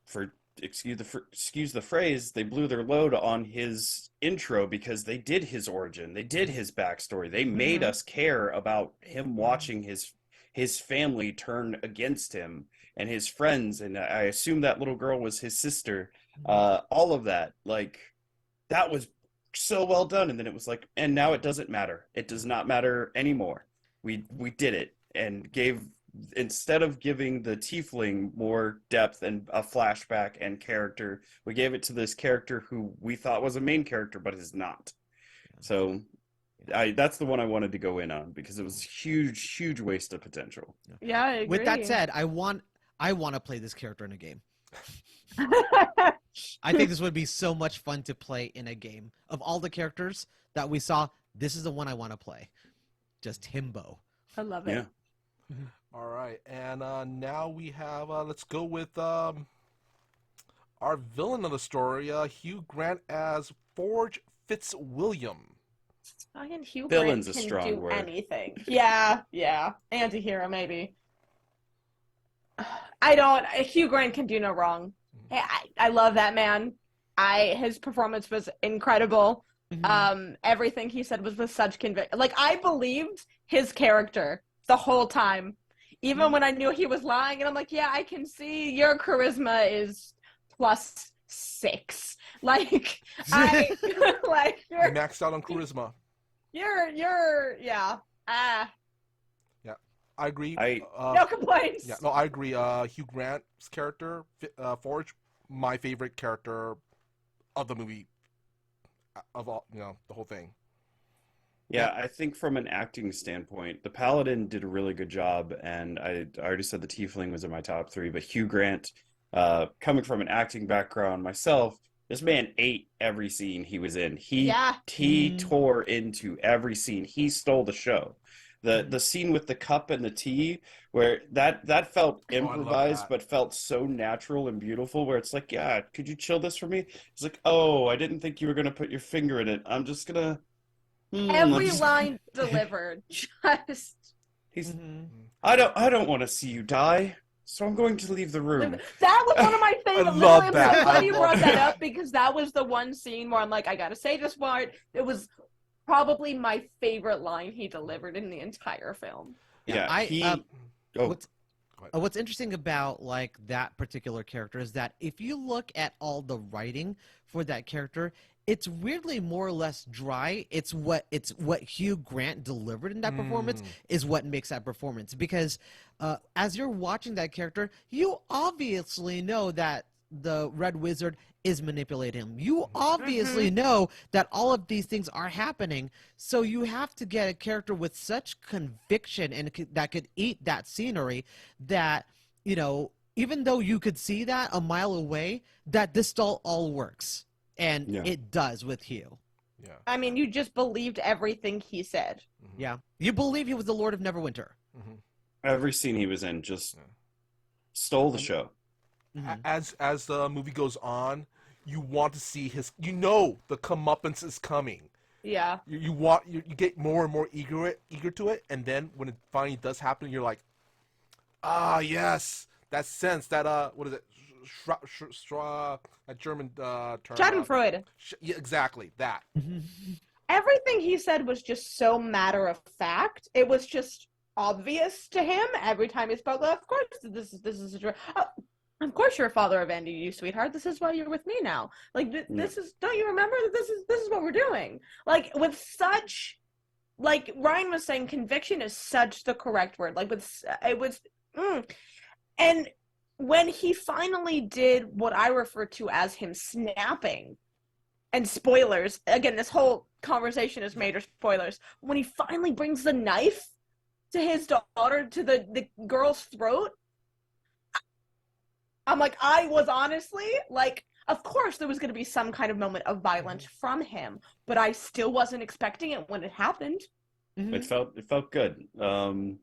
Speaker 3: for excuse the phrase, they blew their load on his intro because they did his origin, they did his backstory, they made
Speaker 4: Mhm.
Speaker 3: us care about him watching his family turn against him and his friends, and I assume that little girl was his sister. All of that, like, that was so well done. And then it was like, and now it doesn't matter. It does not matter anymore. We did it and gave instead of giving the tiefling more depth and a flashback and character, we gave it to this character who we thought was a main character but is not. So that's the one I wanted to go in on because it was a huge waste of potential.
Speaker 4: Yeah, I agree.
Speaker 2: With that said, I want to play this character in a game. I think this would be so much fun to play in a game. Of all the characters that we saw, this is the one I want to play. Just Himbo.
Speaker 4: I love it.
Speaker 3: Yeah.
Speaker 1: All right, and now we have, let's go with our villain of the story, Hugh Grant as Forge Fitzwilliam.
Speaker 4: Fucking Hugh
Speaker 3: Villain's
Speaker 4: Grant
Speaker 3: a
Speaker 4: can
Speaker 3: strong
Speaker 4: do
Speaker 3: word.
Speaker 4: anything. Yeah. Anti-hero, maybe. Hugh Grant can do no wrong. I love that man. His performance was incredible. Everything he said was with such conviction. Like, I believed his character the whole time. Even when I knew he was lying, and I'm like, yeah, I can see your charisma is +6. Like,
Speaker 1: You
Speaker 4: you're
Speaker 1: maxed out on charisma.
Speaker 4: yeah.
Speaker 1: I agree.
Speaker 4: No complaints.
Speaker 1: Yeah, no, I agree. Hugh Grant's character, Forge, my favorite character of the movie, of all, the whole thing.
Speaker 3: Yeah, I think from an acting standpoint, the Paladin did a really good job, and I already said the Tiefling was in my top 3, but Hugh Grant, coming from an acting background myself, this man ate every scene he was in. He tore into every scene. He stole the show. The scene with the cup and the tea, where that felt improvised, but felt so natural and beautiful, where it's like, yeah, could you chill this for me? It's like, oh, I didn't think you were going to put your finger in it. I'm just going to...
Speaker 4: Every line delivered.
Speaker 3: He's. I don't want to see you die, so I'm going to leave the room.
Speaker 4: That was one of my favorite.
Speaker 1: I love that.
Speaker 4: I'm glad you brought that up because that was the one scene where I'm like, I gotta say this part. It was probably my favorite line he delivered in the entire film.
Speaker 3: Yeah,
Speaker 2: What's interesting about like that particular character is that if you look at all the writing for that character, it's weirdly more or less dry. It's what Hugh Grant delivered in that performance is what makes that performance. Because as you're watching that character, you obviously know that the Red Wizard is manipulating him. You obviously know that all of these things are happening. So you have to get a character with such conviction and that could eat that scenery that, even though you could see that a mile away, that this all works. And it does with Hugh.
Speaker 1: Yeah.
Speaker 4: I mean, you just believed everything he said.
Speaker 2: Yeah. You believe he was the Lord of Neverwinter.
Speaker 3: Every scene he was in just stole the show.
Speaker 1: As the movie goes on, you want to see the comeuppance is coming.
Speaker 4: Yeah.
Speaker 1: You get more and more eager to it, and then when it finally does happen, you're like, yes, that sense, that what is it? That German term.
Speaker 4: Schadenfreude.
Speaker 1: Yeah, exactly that.
Speaker 4: Everything he said was just so matter of fact. It was just obvious to him every time he spoke. Of course, this is of course you're a father of Andy, you sweetheart. This is why you're with me now. Like this is. Don't you remember that this is what we're doing? Like with such, like Ryan was saying, conviction is such the correct word. Like and when he finally did what I refer to as him snapping, and spoilers, again, this whole conversation is made of spoilers, when he finally brings the knife to his daughter, to the girl's throat, I'm like, I was honestly, like, of course there was going to be some kind of moment of violence from him, but I still wasn't expecting it when it happened.
Speaker 3: It felt good. And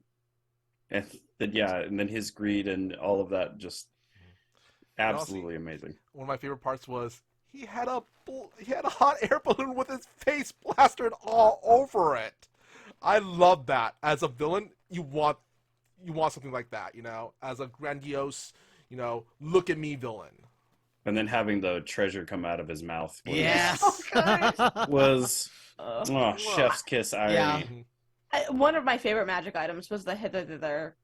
Speaker 3: then his greed and all of that, just absolutely amazing.
Speaker 1: One of my favorite parts was he had a hot air balloon with his face plastered all over it. I love that. As a villain, you want something like that, as a grandiose, look at me villain.
Speaker 3: And then having the treasure come out of his mouth
Speaker 4: was
Speaker 3: chef's kiss irony.
Speaker 2: Yeah.
Speaker 4: One of my favorite magic items was the hither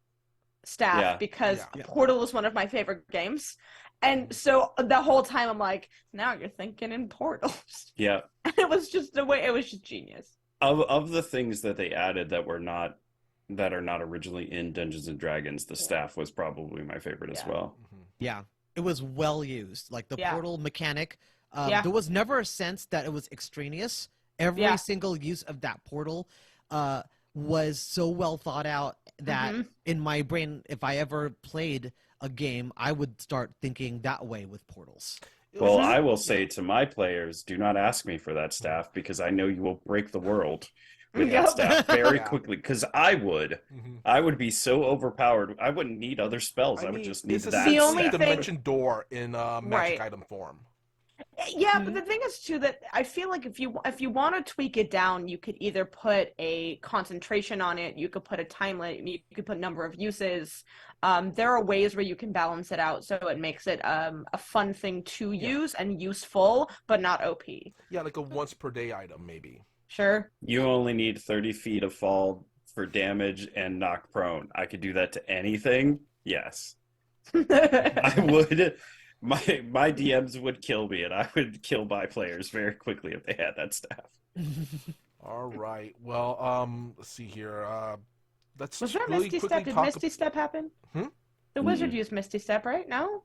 Speaker 4: staff because Portal is one of my favorite games. And so the whole time I'm like, now you're thinking in portals.
Speaker 3: Yeah.
Speaker 4: And it was just genius.
Speaker 3: Of the things that they added that were not that are not originally in Dungeons and Dragons, the staff was probably my favorite as
Speaker 4: Yeah.
Speaker 3: well.
Speaker 2: Yeah, it was well used. Like the
Speaker 4: Yeah.
Speaker 2: portal mechanic,
Speaker 4: Yeah.
Speaker 2: there was never a sense that it was extraneous. Every
Speaker 4: Yeah.
Speaker 2: single use of that portal was so well thought out that in my brain, if I ever played a game, I would start thinking that way with portals.
Speaker 3: Well, I will say to my players, do not ask me for that staff because I know you will break the world with that
Speaker 4: Yep.
Speaker 3: staff very
Speaker 1: Yeah.
Speaker 3: quickly. Because I would be so overpowered. I wouldn't need other spells. I would just need
Speaker 1: it's
Speaker 3: that
Speaker 4: The only
Speaker 3: staff.
Speaker 4: thing-
Speaker 1: dimension door in magic
Speaker 4: Right.
Speaker 1: item form.
Speaker 4: Yeah, but the thing is too that I feel like if you want to tweak it down, you could either put a concentration on it, you could put a time limit, you could put number of uses. There are ways where you can balance it out so it makes it a fun thing to use and useful, but not OP.
Speaker 1: Yeah, like a once per day item, maybe.
Speaker 4: Sure.
Speaker 3: You only need 30 feet of fall for damage and knock prone. I could do that to anything. Yes. I would. My DMs would kill me, and I would kill my players very quickly if they had that staff.
Speaker 1: All right. Well, let's see here. Let's
Speaker 4: Was there a
Speaker 1: really
Speaker 4: Misty
Speaker 1: quickly
Speaker 4: Step? Did
Speaker 1: talk.
Speaker 4: Misty Step happen?
Speaker 1: Hmm?
Speaker 4: The wizard used Misty Step, right? No?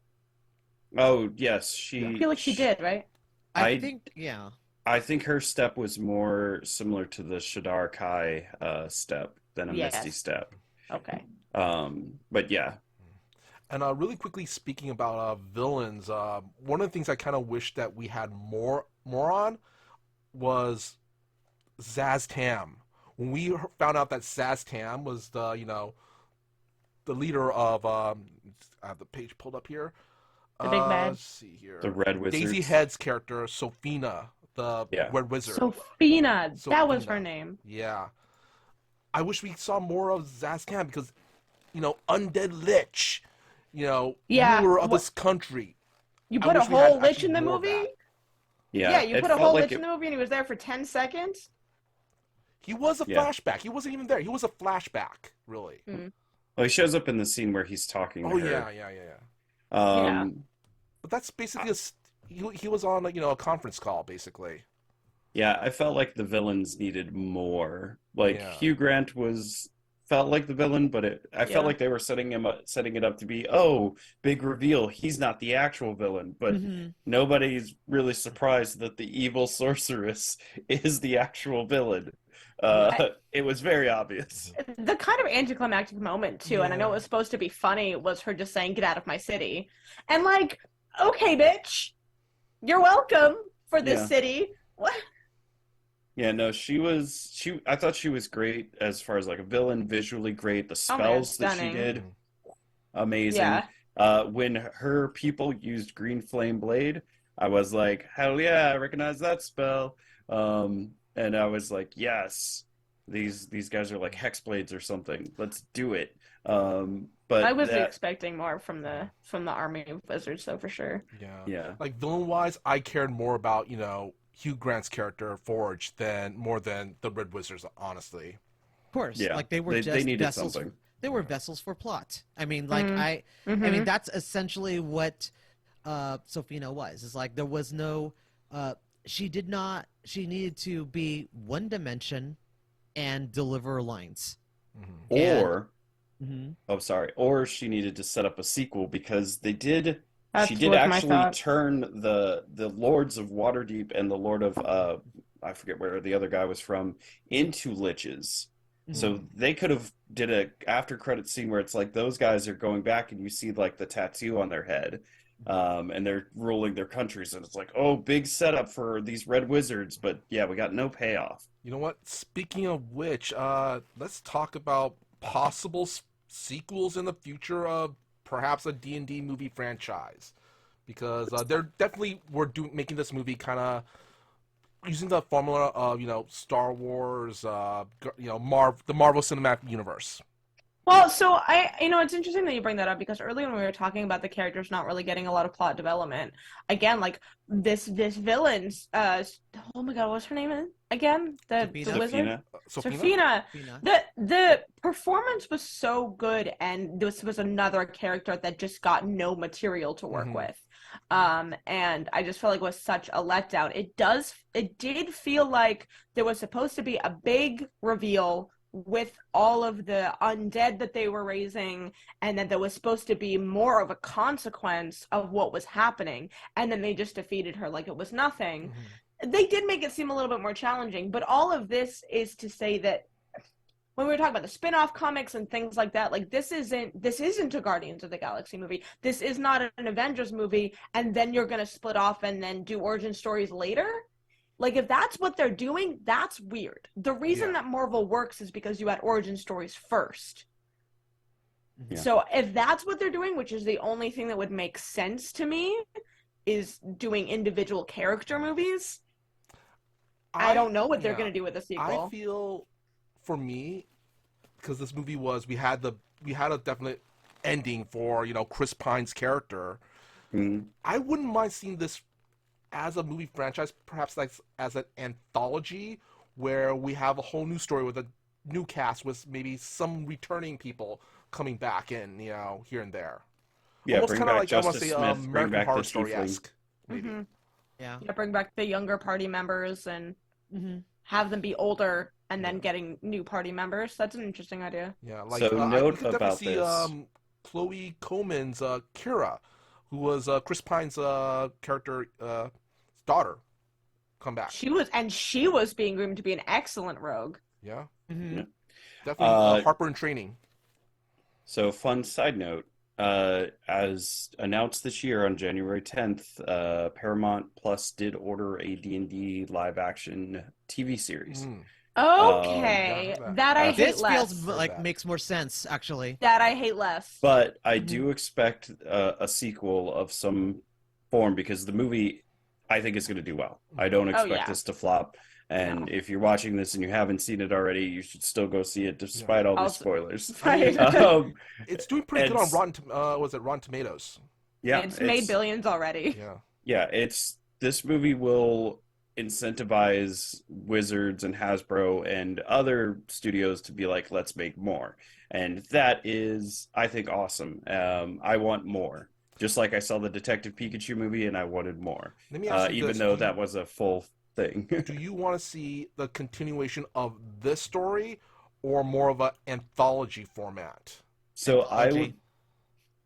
Speaker 3: Oh yes,
Speaker 4: I feel like she did, right?
Speaker 2: I think, yeah.
Speaker 3: I think her step was more similar to the Shadar Kai step than a Misty
Speaker 4: Yes.
Speaker 3: step.
Speaker 4: Okay.
Speaker 3: But yeah,
Speaker 1: And really quickly speaking about villains, one of the things I kind of wish that we had more on was Zaz Tam. When we found out that Zaz Tam was the leader of I have the page pulled up here.
Speaker 4: The big bad.
Speaker 1: Let's see here.
Speaker 3: the Red Wizards.
Speaker 1: Daisy Head's character, Sophina, the Red Wizard.
Speaker 4: Sophina, that was
Speaker 1: Sophina.
Speaker 4: her name.
Speaker 1: Yeah. I wish we saw more of Zaz Tam because, undead lich,
Speaker 4: Yeah,
Speaker 1: ruler of this country.
Speaker 4: You
Speaker 1: I
Speaker 4: put a
Speaker 1: wish we had
Speaker 4: whole lich
Speaker 1: actually
Speaker 4: in the
Speaker 1: more of
Speaker 4: movie?
Speaker 1: that.
Speaker 4: Yeah, you
Speaker 3: it
Speaker 4: put a
Speaker 3: felt
Speaker 4: whole
Speaker 3: like
Speaker 4: lich in the movie and he was there for 10 seconds?
Speaker 1: He was a
Speaker 3: Yeah.
Speaker 1: flashback. He wasn't even there. He was a flashback, really.
Speaker 3: Well, he shows up in the scene where he's talking to
Speaker 1: Oh,
Speaker 3: her.
Speaker 1: yeah.
Speaker 4: Yeah.
Speaker 1: But that's basically he was on a conference call, basically.
Speaker 3: Yeah, I felt like the villains needed more. Like
Speaker 1: Yeah.
Speaker 3: Hugh Grant felt like the villain, but I felt
Speaker 4: Yeah.
Speaker 3: like they were setting it up to be, big reveal, he's not the actual villain. But nobody's really surprised that the evil sorceress is the actual villain. It was very obvious.
Speaker 4: The kind of anticlimactic moment, too, and I know it was supposed to be funny, was her just saying, "Get out of my city." And like, okay, bitch, you're welcome for this
Speaker 3: Yeah.
Speaker 4: city. What?
Speaker 3: Yeah, no, I thought she was great as far as like a villain, visually great. The spells that she
Speaker 4: stunning.
Speaker 3: did, amazing.
Speaker 4: Yeah.
Speaker 3: When her people used Green Flame Blade, I was like, hell yeah, I recognize that spell. And I was like, yes, these guys are like hex blades or something. Let's do it. But
Speaker 4: I was expecting more from the army of wizards, though, for sure.
Speaker 3: Yeah.
Speaker 1: Like villain wise, I cared more about Hugh Grant's character Forge more than the Red Wizards, honestly.
Speaker 2: Of course,
Speaker 3: Yeah,
Speaker 2: like they were
Speaker 3: they
Speaker 2: just
Speaker 3: needed
Speaker 2: vessels.
Speaker 3: something.
Speaker 2: They were vessels for plot. I mean, like I
Speaker 4: Mm-hmm.
Speaker 2: mean, that's essentially what Sophina was. It's like there was no. She needed to be one dimension and deliver lines.
Speaker 3: Or
Speaker 2: Mhm.
Speaker 3: or she needed to set up a sequel because she did
Speaker 4: my
Speaker 3: actually
Speaker 4: thought.
Speaker 3: turn the Lords of Waterdeep and the Lord of I forget where the other guy was from into liches. So they could have did a after credit scene where it's like those guys are going back and you see like the tattoo on their head. And they're ruling their countries, and it's like, oh, big setup for these red wizards, but yeah, we got no payoff.
Speaker 1: You know what? Speaking of which, let's talk about possible sequels in the future of perhaps a D&D movie franchise, because they're definitely making this movie kind of using the formula of Star Wars, the Marvel Cinematic Universe.
Speaker 4: Well, so it's interesting that you bring that up because earlier when we were talking about the characters not really getting a lot of plot development, again, like this villain's, oh my God, what's her name again? The wizard?
Speaker 3: Sophina?
Speaker 4: Sophina. The performance was so good, and this was another character that just got no material to work with. And I just felt like it was such a letdown. It did feel like there was supposed to be a big reveal with all of the undead that they were raising, and that there was supposed to be more of a consequence of what was happening, and then they just defeated her like it was nothing. They did make it seem a little bit more challenging, but all of this is to say that when we were talking about the spin-off comics and things like that, like this isn't a Guardians of the Galaxy movie. This is not an Avengers movie, and then you're gonna split off and then do origin stories later. Like, if that's what they're doing, that's weird. The reason that Marvel works is because you had origin stories first.
Speaker 3: Yeah.
Speaker 4: So if that's what they're doing, which is the only thing that would make sense to me, is doing individual character movies, I don't know what they're going to do with the sequel.
Speaker 1: I feel, for me, because this movie was, we had a definite ending for, Chris Pine's character. I wouldn't mind seeing this as a movie franchise, perhaps like as an anthology, where we have a whole new story with a new cast with maybe some returning people coming back in, here and there.
Speaker 3: Yeah,
Speaker 1: almost
Speaker 3: bring
Speaker 1: kind of
Speaker 3: back
Speaker 1: like
Speaker 3: Justice
Speaker 1: I want to say
Speaker 3: Smith, bring
Speaker 1: American
Speaker 3: back
Speaker 1: Horror
Speaker 3: the
Speaker 1: Story
Speaker 3: Tiefling.
Speaker 1: esque, maybe.
Speaker 2: Yeah.
Speaker 4: Bring back the younger party members and have them be older, and then getting new party members. That's an interesting idea.
Speaker 1: Yeah, like
Speaker 3: So note
Speaker 1: we could
Speaker 3: about
Speaker 1: definitely see
Speaker 3: this.
Speaker 1: Chloe Coleman's Kira, who was Chris Pine's character daughter, come back.
Speaker 4: She was being groomed to be an excellent rogue.
Speaker 1: Yeah,
Speaker 3: Yeah.
Speaker 1: definitely Harper in training.
Speaker 3: So, fun side note, as announced this year on January 10th, Paramount Plus did order a D&D live-action TV series.
Speaker 4: Okay,
Speaker 1: Yeah,
Speaker 4: that I hate
Speaker 2: This
Speaker 4: less.
Speaker 2: feels like makes more sense, actually.
Speaker 4: That I hate less.
Speaker 3: But I do expect a sequel of some form, because the movie, I think, is going to do well. I don't expect this to flop. And if you're watching this and you haven't seen it already, you should still go see it, despite all these spoilers.
Speaker 4: Right.
Speaker 1: It's doing pretty good on Rotten Tomatoes?
Speaker 3: Yeah,
Speaker 4: it's made billions already.
Speaker 3: Yeah, this movie will incentivize Wizards and Hasbro and other studios to be like, let's make more. And that is, I think, awesome. I want more. Just like I saw the Detective Pikachu movie and I wanted more.
Speaker 1: Let me ask you
Speaker 3: even
Speaker 1: this.
Speaker 3: though that was a full thing.
Speaker 1: Do you want to see the continuation of this story or more of an anthology format?
Speaker 3: So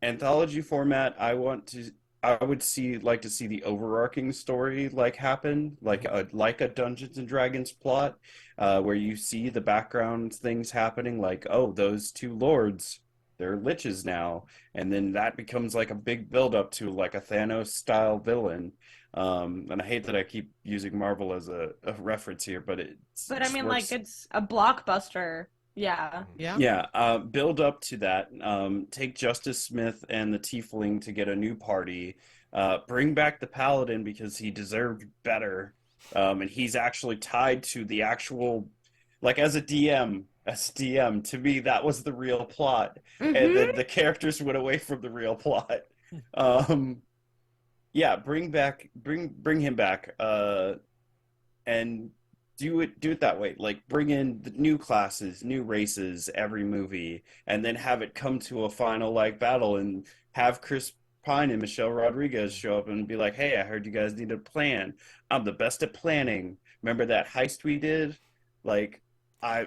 Speaker 3: anthology format, I would like to see the overarching story happen, like a Dungeons and Dragons plot, where you see the background things happening, like, oh, those two lords, they're liches now, and then that becomes like a big build up to like a Thanos style villain. And I hate that I keep using Marvel as a reference here, but
Speaker 4: I mean, like, it's a blockbuster. Yeah.
Speaker 3: Build up to that. Take Justice Smith and the Tiefling to get a new party. Bring back the Paladin because he deserved better. And he's actually tied to the actual, like, as a DM, to me, that was the real plot. And then the characters went away from the real plot. Bring him back, and do it that way. Like, bring in the new classes, new races every movie, and then have it come to a final battle, and have Chris Pine and Michelle Rodriguez show up and be like, "Hey, I heard you guys need a plan. I'm the best at planning. Remember that heist we did? Like, I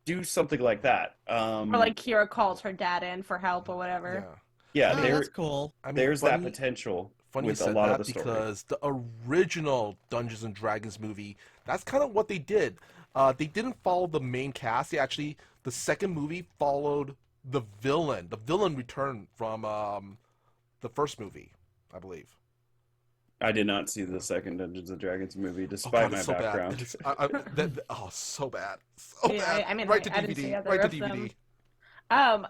Speaker 3: do something like that."
Speaker 4: Or like Kira calls her dad in for help or whatever.
Speaker 3: Yeah,
Speaker 2: that's cool.
Speaker 1: I mean,
Speaker 3: there's that potential.
Speaker 1: Funny
Speaker 3: with
Speaker 1: you said
Speaker 3: a lot
Speaker 1: that
Speaker 3: of the story.
Speaker 1: because the original Dungeons and Dragons movie, that's kind of what they did. They didn't follow the main cast. The second movie followed the villain. The villain returned from the first movie, I believe.
Speaker 3: I did not see the second Dungeons and Dragons movie, despite my background.
Speaker 1: So bad.
Speaker 4: I mean,
Speaker 1: right to
Speaker 4: I didn't see
Speaker 1: DVD.
Speaker 4: either
Speaker 1: Right to
Speaker 4: of
Speaker 1: DVD.
Speaker 4: them.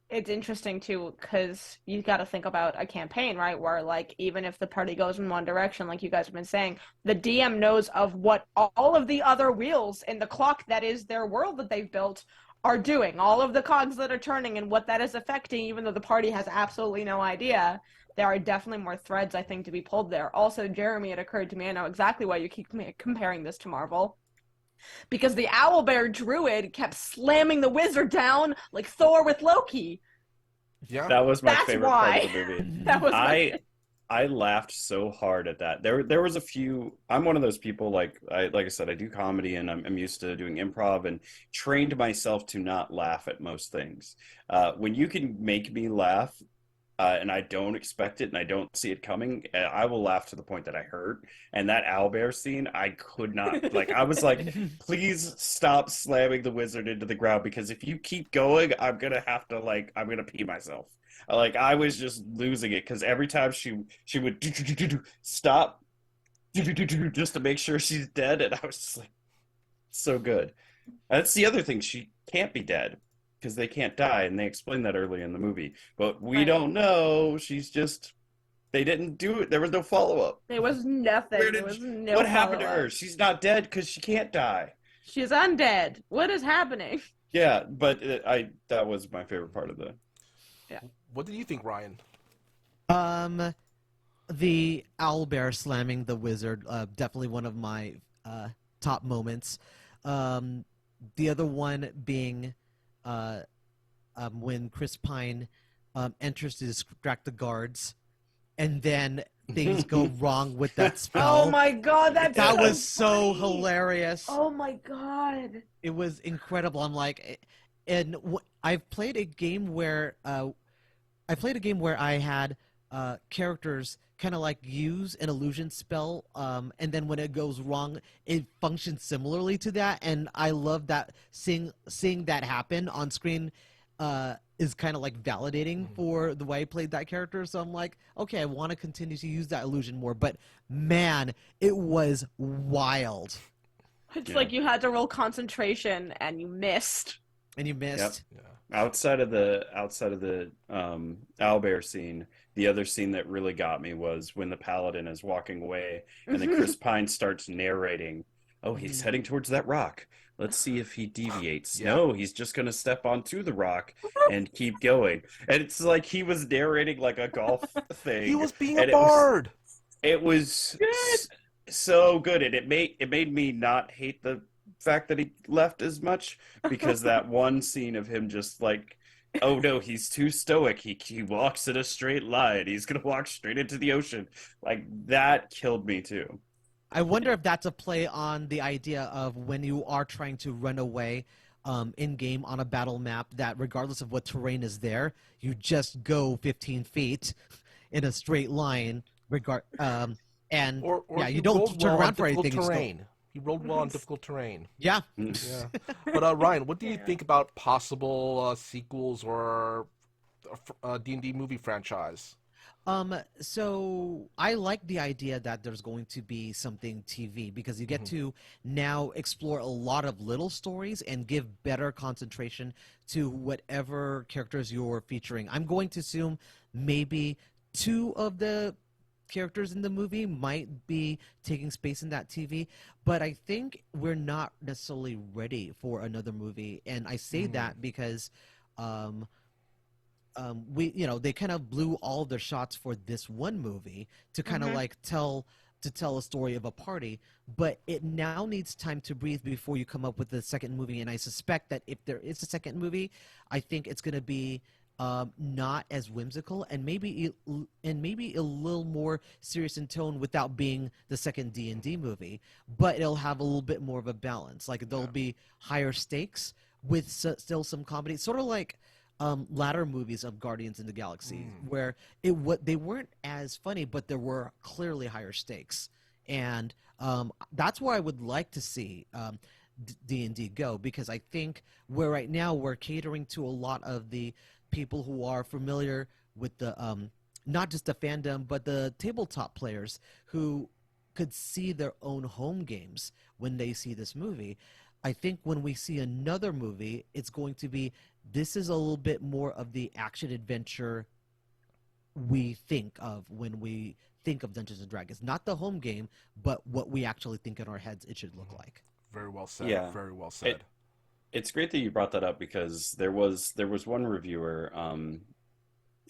Speaker 4: It's interesting too, because you got to think about a campaign, right? Where, like, even if the party goes in one direction, like you guys have been saying, the DM knows of what all of the other wheels in the clock that is their world that they've built are doing, all of the cogs that are turning and what that is affecting, even though the party has absolutely no idea. There are definitely more threads, I think, to be pulled there. Also, Jeremy, it occurred to me, I know exactly why you keep comparing this to Marvel. Because the owlbear druid kept slamming the wizard down like Thor with Loki.
Speaker 1: Yeah.
Speaker 3: That was my favorite part of the movie.
Speaker 4: That was
Speaker 3: I laughed so hard at that. There was a few. I'm one of those people like I said, I do comedy and I'm used to doing improv and trained myself to not laugh at most things. When you can make me laugh, and I don't expect it and I don't see it coming, I will laugh to the point that I hurt. And that owlbear scene, I could not, like, I was like, please stop slamming the wizard into the ground because if you keep going, I'm gonna have to, like, I'm gonna pee myself. Like, I was just losing it because every time she would stop just to make sure she's dead, and I was just like, so good. That's the other thing. She can't be dead because they can't die, and they explain that early in the movie. But we
Speaker 4: Right.
Speaker 3: don't know. She's just they didn't do it. There was no follow-up.
Speaker 4: There was nothing.
Speaker 3: Where
Speaker 4: There
Speaker 3: did
Speaker 4: was
Speaker 3: she,
Speaker 4: no
Speaker 3: what happened to her?
Speaker 4: follow-up.
Speaker 3: She's not dead because she can't die.
Speaker 4: She's undead. What is happening?
Speaker 3: Yeah, but I that was my favorite part of the.
Speaker 1: What did you think, Ryan?
Speaker 2: The owlbear slamming the wizard, definitely one of my top moments. The other one being when Chris Pine enters to distract the guards, and then things go wrong with that spell.
Speaker 4: Oh my god, that's
Speaker 2: That
Speaker 4: so
Speaker 2: was so
Speaker 4: funny.
Speaker 2: hilarious.
Speaker 4: Oh my god.
Speaker 2: It was incredible. I'm like, and I've played a game where I had characters kind of like use an illusion spell, and then when it goes wrong, it functions similarly to that. And I love that seeing that happen on screen is kind of like validating for the way I played that character. So I'm like, okay, I want to continue to use that illusion more. But man, it was wild.
Speaker 4: It's
Speaker 3: Yeah.
Speaker 4: like you had to roll concentration and you missed.
Speaker 2: And you missed.
Speaker 1: Yeah.
Speaker 3: Outside of the owlbear scene, the other scene that really got me was when the paladin is walking away and then Chris Pine starts narrating, oh, he's heading towards that rock. Let's see if he deviates.
Speaker 1: Yeah.
Speaker 3: No, he's just going to step onto the rock and keep going. And it's like he was narrating like a golf thing.
Speaker 1: He was being a
Speaker 3: And
Speaker 1: bard.
Speaker 3: it was so good, and it made me not hate the fact that he left as much because that one scene of him just like, oh no, he's too stoic. He walks in a straight line. He's gonna walk straight into the ocean. Like that killed me too.
Speaker 2: I wonder if that's a play on the idea of when you are trying to run away in game on a battle map, that regardless of what terrain is there, you just go 15 feet in a straight line. And
Speaker 1: Or
Speaker 2: yeah,
Speaker 1: he
Speaker 2: you don't
Speaker 1: rolled
Speaker 2: turn
Speaker 1: well on
Speaker 2: around for
Speaker 1: difficult
Speaker 2: anything. You just go.
Speaker 1: terrain. He rolled well on difficult terrain.
Speaker 2: Yeah.
Speaker 1: Yeah. But Ryan, what do you think about possible sequels or a D&D movie franchise?
Speaker 2: So I like the idea that there's going to be something TV because you get to now explore a lot of little stories and give better concentration to whatever characters you're featuring. I'm going to assume maybe two of the characters in the movie might be taking space in that TV, but I think we're not necessarily ready for another movie. And I say that because they kind of blew all their shots for this one movie to kind of like tell a story of a party, but it now needs time to breathe before you come up with the second movie. And I suspect that if there is a second movie, I think it's going to be not as whimsical and maybe a little more serious in tone without being the second D&D movie, but it'll have a little bit more of a balance. Like there'll be higher stakes with still some comedy, sort of like latter movies of Guardians in the Galaxy, where they weren't as funny, but there were clearly higher stakes, and that's where I would like to see D&D go, because I think where right now we're catering to a lot of the people who are familiar with the not just the fandom but the tabletop players who could see their own home games when they see this movie. I think when we see another movie, it's going to be, this is a little bit more of the action adventure we think of when we think of Dungeons and Dragons. Not the home game, but what we actually think in our heads it should look like.
Speaker 1: Very well said.
Speaker 3: Yeah.
Speaker 1: Very well said.
Speaker 3: It's great that you brought that up because there was one reviewer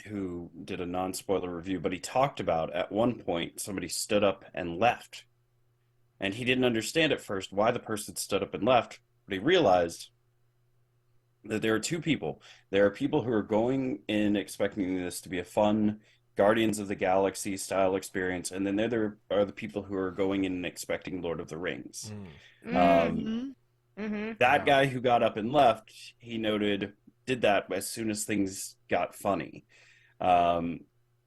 Speaker 3: who did a non-spoiler review, but he talked about at one point somebody stood up and left. And he didn't understand at first why the person stood up and left, but he realized that there are two people. There are people who are going in expecting this to be a fun Guardians of the Galaxy style experience, and then there are the people who are going in and expecting Lord of the Rings. Um,
Speaker 2: Mm-hmm.
Speaker 4: Mm-hmm.
Speaker 3: that
Speaker 1: Yeah.
Speaker 3: guy who got up and left, he noted, did that as soon as things got funny. Um,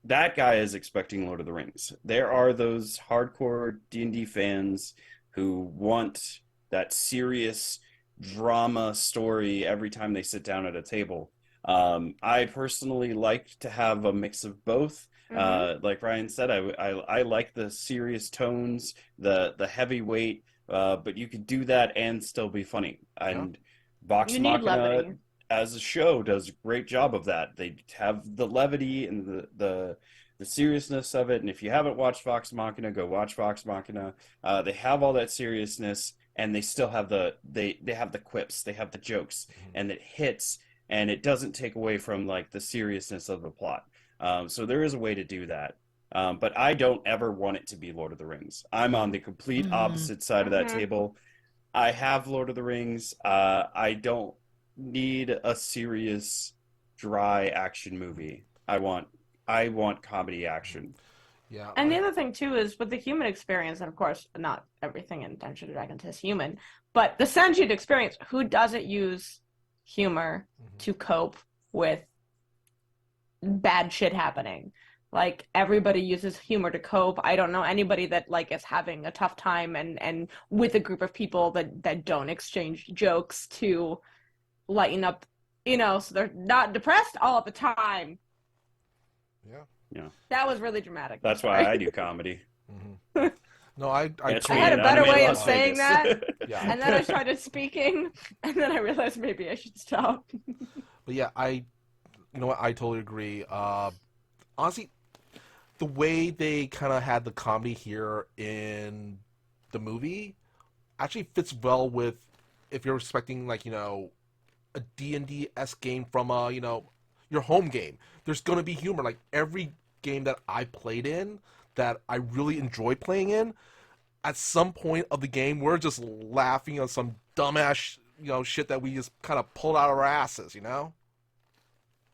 Speaker 3: that guy is expecting Lord of the Rings. There are those hardcore D&D fans who want that serious drama story every time they sit down at a table. I personally like to have a mix of both.
Speaker 4: Mm-hmm.
Speaker 3: Like Ryan said, I like the serious tones, the heavyweight, but you could do that and still be funny.
Speaker 1: Yeah.
Speaker 3: And Vox
Speaker 4: You need
Speaker 3: Machina
Speaker 4: levity.
Speaker 3: as a show does a great job of that. They have the levity and the seriousness of it. And if you haven't watched Vox Machina, go watch Vox Machina. They have all that seriousness, and they still have they have the quips, they have the jokes, and it hits, and it doesn't take away from like the seriousness of the plot. So there is a way to do that. But I don't ever want it to be Lord of the Rings. I'm on the complete
Speaker 2: Mm-hmm.
Speaker 3: opposite side of that
Speaker 4: Mm-hmm.
Speaker 3: table. I have Lord of the Rings. I don't need a serious, dry action movie. I want comedy action.
Speaker 1: Yeah.
Speaker 4: And the other thing too is with the human experience, and of course, not everything in Dungeons and Dragons is human, but the sentient experience. Who doesn't use humor to cope with bad shit happening? Like everybody uses humor to cope. I don't know anybody that like is having a tough time and with a group of people that don't exchange jokes to lighten up, so they're not depressed all of the time.
Speaker 1: Yeah.
Speaker 3: Yeah,
Speaker 4: That was really dramatic. I'm
Speaker 3: that's why
Speaker 4: sorry.
Speaker 3: I do comedy.
Speaker 1: No, I
Speaker 3: Catch
Speaker 4: I
Speaker 3: me
Speaker 4: had
Speaker 3: in
Speaker 4: a
Speaker 3: an
Speaker 4: better
Speaker 3: anime
Speaker 4: way of
Speaker 3: Las
Speaker 4: saying
Speaker 3: Vegas.
Speaker 4: that,
Speaker 1: yeah.
Speaker 4: and then I started speaking, and then I realized maybe I should stop.
Speaker 1: But yeah, you know what? I totally agree. Honestly, the way they kind of had the comedy here in the movie actually fits well with if you're expecting like a D&D esque game from your home game. There's gonna be humor. Like every game that I played in that I really enjoy playing in, at some point of the game we're just laughing on some dumbass shit that we just kind of pulled out of our asses.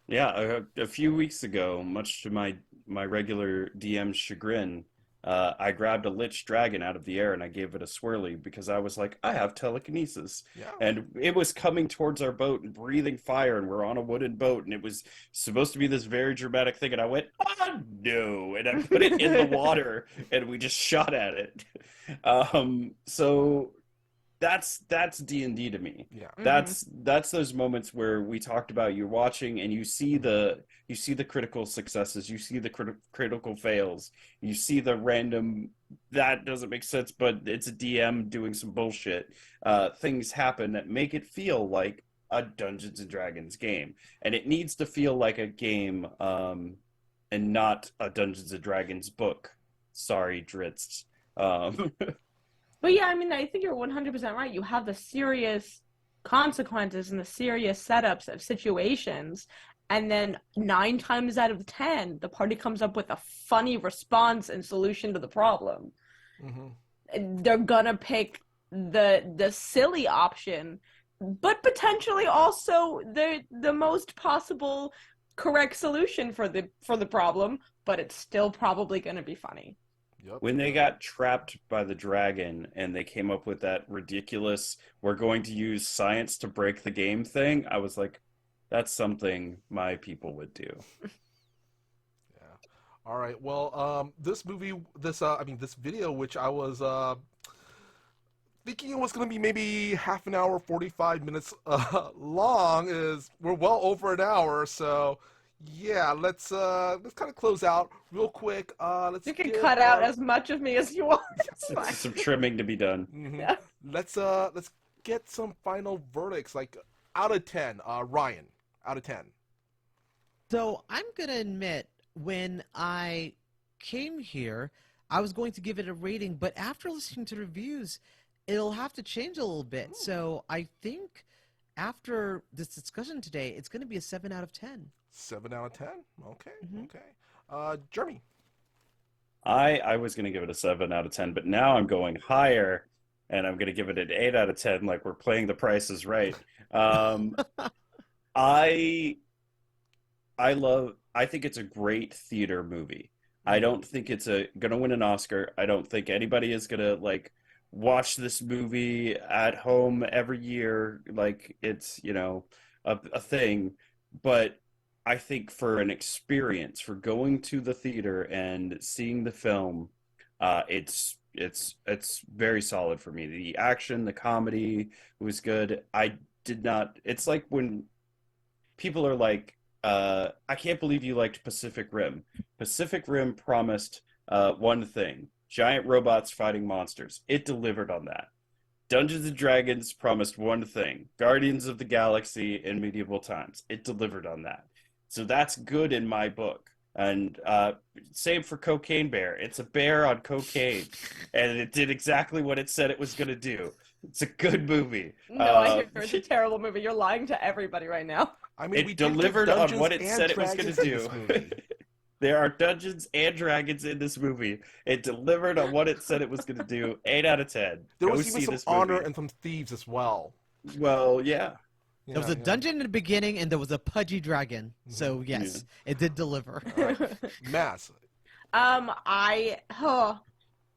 Speaker 3: Yeah, a few weeks ago, much to my regular DM's chagrin, I grabbed a lich dragon out of the air and I gave it a swirly because I was like, I have telekinesis.
Speaker 1: Yeah.
Speaker 3: And it was coming towards our boat and breathing fire, and we're on a wooden boat, and it was supposed to be this very dramatic thing. And I went, oh no, and I put it in the water, and we just shot at it. So that's D&D to me.
Speaker 1: Yeah.
Speaker 3: That's those moments where we talked about you're watching and you see the critical successes, you see the critical fails, you see the random that doesn't make sense, but it's a DM doing some bullshit. Things happen that make it feel like a Dungeons and Dragons game, and it needs to feel like a game, and not a Dungeons and Dragons book. Sorry, Dritz.
Speaker 4: But yeah, I mean, I think you're 100% right. You have the serious consequences and the serious setups of situations, and then 9 times out of 10, the party comes up with a funny response and solution to the problem. They're gonna pick the silly option, but potentially also the most possible correct solution for the problem, but it's still probably gonna be funny.
Speaker 1: Yep.
Speaker 3: When they got trapped by the dragon and they came up with that ridiculous, we're going to use science to break the game thing, I was like, that's something my people would do.
Speaker 1: Yeah. All right. Well, this movie, this video, which I was thinking it was going to be maybe half an hour, 45 minutes long, we're well over an hour. So, yeah, let's kind of close out real quick. Let's
Speaker 4: You can
Speaker 1: give
Speaker 4: cut out as much of me as you want. It's fine.
Speaker 3: Some trimming to be done.
Speaker 4: Yeah.
Speaker 1: Let's get some final verdicts. Like out of 10, Ryan, out of 10.
Speaker 2: So I'm going to admit, when I came here, I was going to give it a rating, but after listening to reviews, it'll have to change a little bit. So I think after this discussion today, it's going to be a 7 out of 10.
Speaker 1: 7 out of 10? Okay, okay. Jeremy.
Speaker 3: I was going to give it a 7 out of 10, but now I'm going higher and I'm going to give it an 8 out of 10, like we're playing the Price is Right. I love I think it's a great theater movie. I
Speaker 1: Mm.
Speaker 3: don't think it's gonna win an Oscar. I don't think anybody is gonna like watch this movie at home every year like it's, a thing. But I think for an experience, for going to the theater and seeing the film, it's very solid for me. The action, the comedy was good. I did not. It's like when people are like, I can't believe you liked Pacific Rim. Pacific Rim promised one thing: giant robots fighting monsters. It delivered on that. Dungeons and Dragons promised one thing: Guardians of the Galaxy in medieval times. It delivered on that. So that's good in my book. And same for Cocaine Bear. It's a bear on cocaine, and it did exactly what it said it was going to do. It's a good movie.
Speaker 4: No, I hear it's a terrible movie. You're lying to everybody right now.
Speaker 1: I mean, we
Speaker 3: It
Speaker 1: did get
Speaker 3: delivered on
Speaker 1: Dungeons
Speaker 3: what it
Speaker 1: and
Speaker 3: said it was going
Speaker 1: Dragons
Speaker 3: to
Speaker 1: in this
Speaker 3: do.
Speaker 1: movie.
Speaker 3: There are Dungeons and Dragons in this movie. It delivered on what it said it was going to do. 8 out of 10.
Speaker 1: There
Speaker 3: Go
Speaker 1: was even
Speaker 3: see
Speaker 1: some
Speaker 3: this
Speaker 1: honor
Speaker 3: movie.
Speaker 1: and some thieves as well.
Speaker 3: Well, yeah.
Speaker 2: There was a dungeon in the beginning, and there was a pudgy dragon. So yes, it did deliver.
Speaker 1: All right. Mass.
Speaker 4: I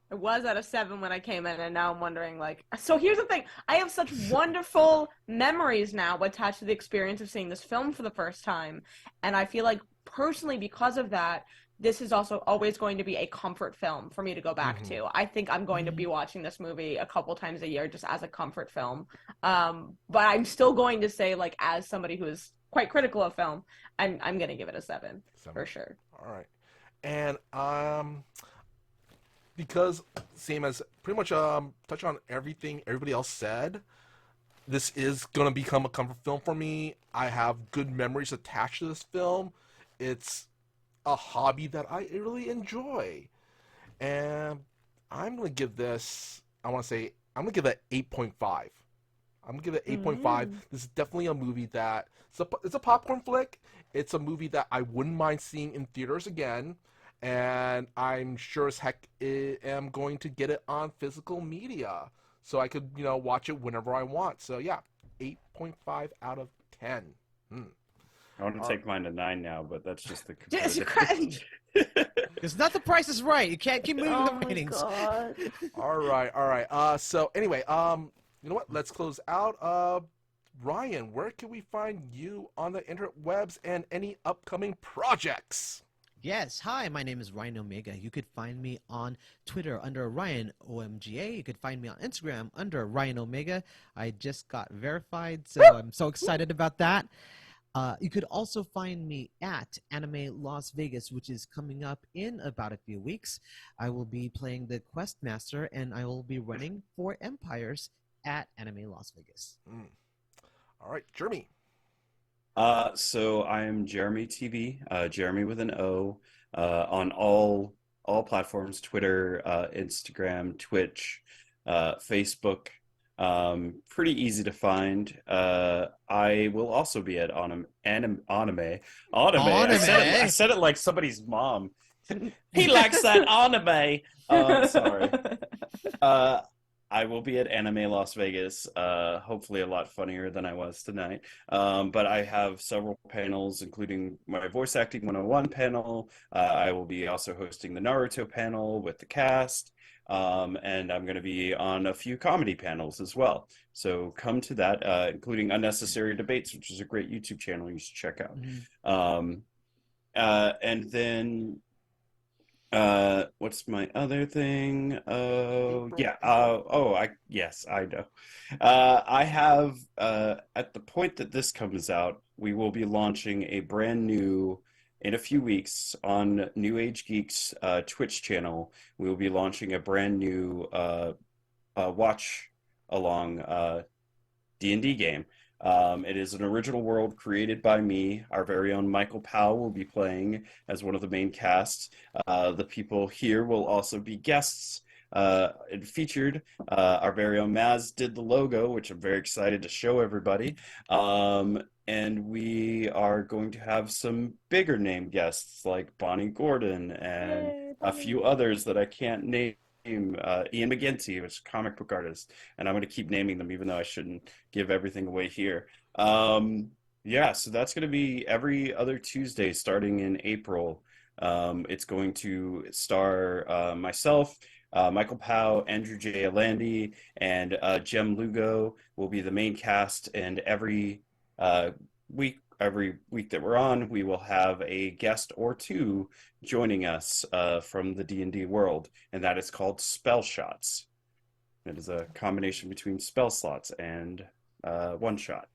Speaker 4: was at a 7 when I came in, and now I'm wondering, like, so here's the thing. I have such wonderful memories now attached to the experience of seeing this film for the first time. And I feel like, personally, because of that, this is also always going to be a comfort film for me to go back to. I think I'm going to be watching this movie a couple times a year just as a comfort film. But I'm still going to say, like, as somebody who is quite critical of film, I'm going to give it a 7 for sure.
Speaker 1: All right. And because same as pretty much touch on everything everybody else said, this is gonna become a comfort film for me. I have good memories attached to this film. It's a hobby that I really enjoy, and I'm gonna give this. I'm gonna give it 8.5. I'm gonna give it 8.5. This is definitely a movie that it's a popcorn flick. It's a movie that I wouldn't mind seeing in theaters again, and I'm sure as heck am going to get it on physical media so I could watch it whenever I want. So yeah, 8.5 out of 10.
Speaker 3: I want to take mine to 9 now, but that's just the
Speaker 4: Jesus
Speaker 3: competitive.
Speaker 4: Christ.
Speaker 2: It's not the Price is Right. You can't keep moving the ratings.
Speaker 4: God.
Speaker 1: All right. So anyway, you know what? Let's close out. Ryan, where can we find you on the interwebs and any upcoming projects?
Speaker 2: Yes, hi, my name is Ryan Omega. You could find me on Twitter under Ryan OMGA. You could find me on Instagram under Ryan Omega. I just got verified, so I'm so excited about that. You could also find me at Anime Las Vegas, which is coming up in about a few weeks. I will be playing the Quest Master, and I will be running for Empires at Anime Las Vegas.
Speaker 1: All right, Jeremy.
Speaker 3: So I am Jeremy TV, Jeremy with an O, on all platforms: Twitter, Instagram, Twitch, Facebook. Pretty easy to find. I will also be at Anime. I said it like somebody's mom. He likes that anime. Sorry. I will be at Anime Las Vegas, hopefully a lot funnier than I was tonight. But I have several panels, including my Voice Acting 101 panel. I will be also hosting the Naruto panel with the cast. And I'm going to be on a few comedy panels as well. So come to that, including Unnecessary Debates, which is a great YouTube channel you should check out. And then what's my other thing? Oh yeah. Yes, I know. I have at the point that this comes out, we will be launching a brand new, in a few weeks, on New Age Geeks Twitch channel. We will be launching a brand new watch along D&D game. It is an original world created by me. Our very own Michael Powell will be playing as one of the main casts. The people here will also be guests and featured. Our very own Maz did the logo, which I'm very excited to show everybody. And we are going to have some bigger name guests like Bonnie Gordon and a few others that I can't name. Ian McGinty, which is a comic book artist, and I'm going to keep naming them even though I shouldn't give everything away here. Yeah, so that's going to be every other Tuesday starting in April. It's going to star myself, Michael Powell, Andrew J. Alandi, and Jem Lugo will be the main cast. And uh, every week that we're on, we will have a guest or two joining us from the D&D world, and that is called Spell Shots. It is a combination between spell slots and one shot.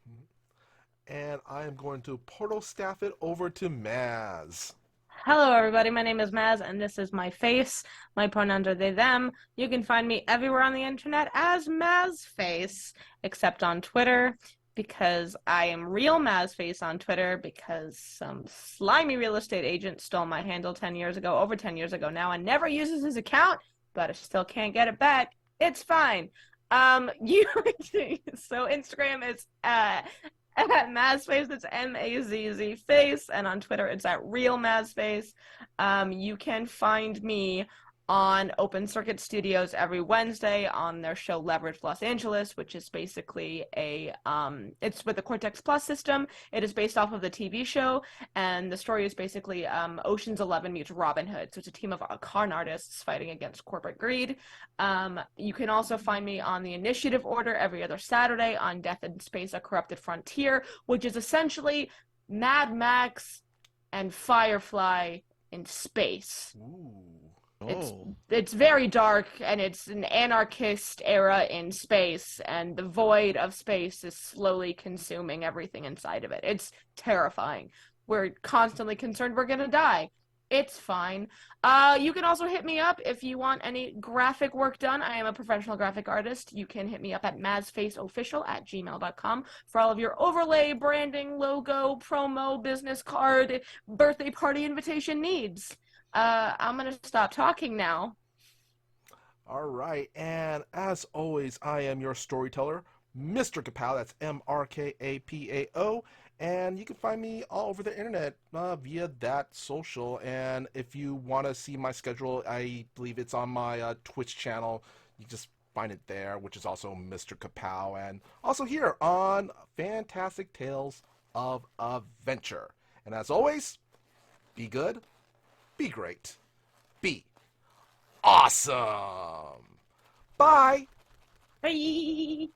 Speaker 1: And I am going to portal staff it over to Maz.
Speaker 4: Hello, everybody. My name is Maz, and this is my face. My pronouns are they, them. You can find me everywhere on the internet as Mazface, except on Twitter, because I am real Mazface on Twitter because some slimy real estate agent stole my handle 10 years ago, over 10 years ago now, and never uses his account, but I still can't get it back. It's fine. You so Instagram is at Mazface, it's Mazz face, and on Twitter it's at Real Mazface. You can find me on Open Circuit Studios every Wednesday on their show Leverage Los Angeles, which is basically it's with the Cortex Plus system. It is based off of the TV show, and the story is basically Ocean's 11 meets Robin Hood. So it's a team of con artists fighting against corporate greed. You can also find me on the Initiative Order every other Saturday on Death in Space: A Corrupted Frontier, which is essentially Mad Max and Firefly in space.
Speaker 1: Ooh.
Speaker 4: It's very dark, and it's an anarchist era in space, and the void of space is slowly consuming everything inside of it. It's terrifying. We're constantly concerned we're gonna die. It's fine. You can also hit me up if you want any graphic work done. I am a professional graphic artist. You can hit me up at mazfaceofficial@gmail.com for all of your overlay, branding, logo, promo, business card, birthday party invitation needs. I'm gonna stop talking now.
Speaker 1: All right, and as always, I am your storyteller, Mr. Kapao. That's MRKAPAO, and you can find me all over the internet via that social. And if you want to see my schedule, I believe it's on my Twitch channel. You just find it there, which is also Mr. Kapao, and also here on Fantastic Tales of Adventure. And as always, be good, be great, be awesome. Bye.
Speaker 4: Bye.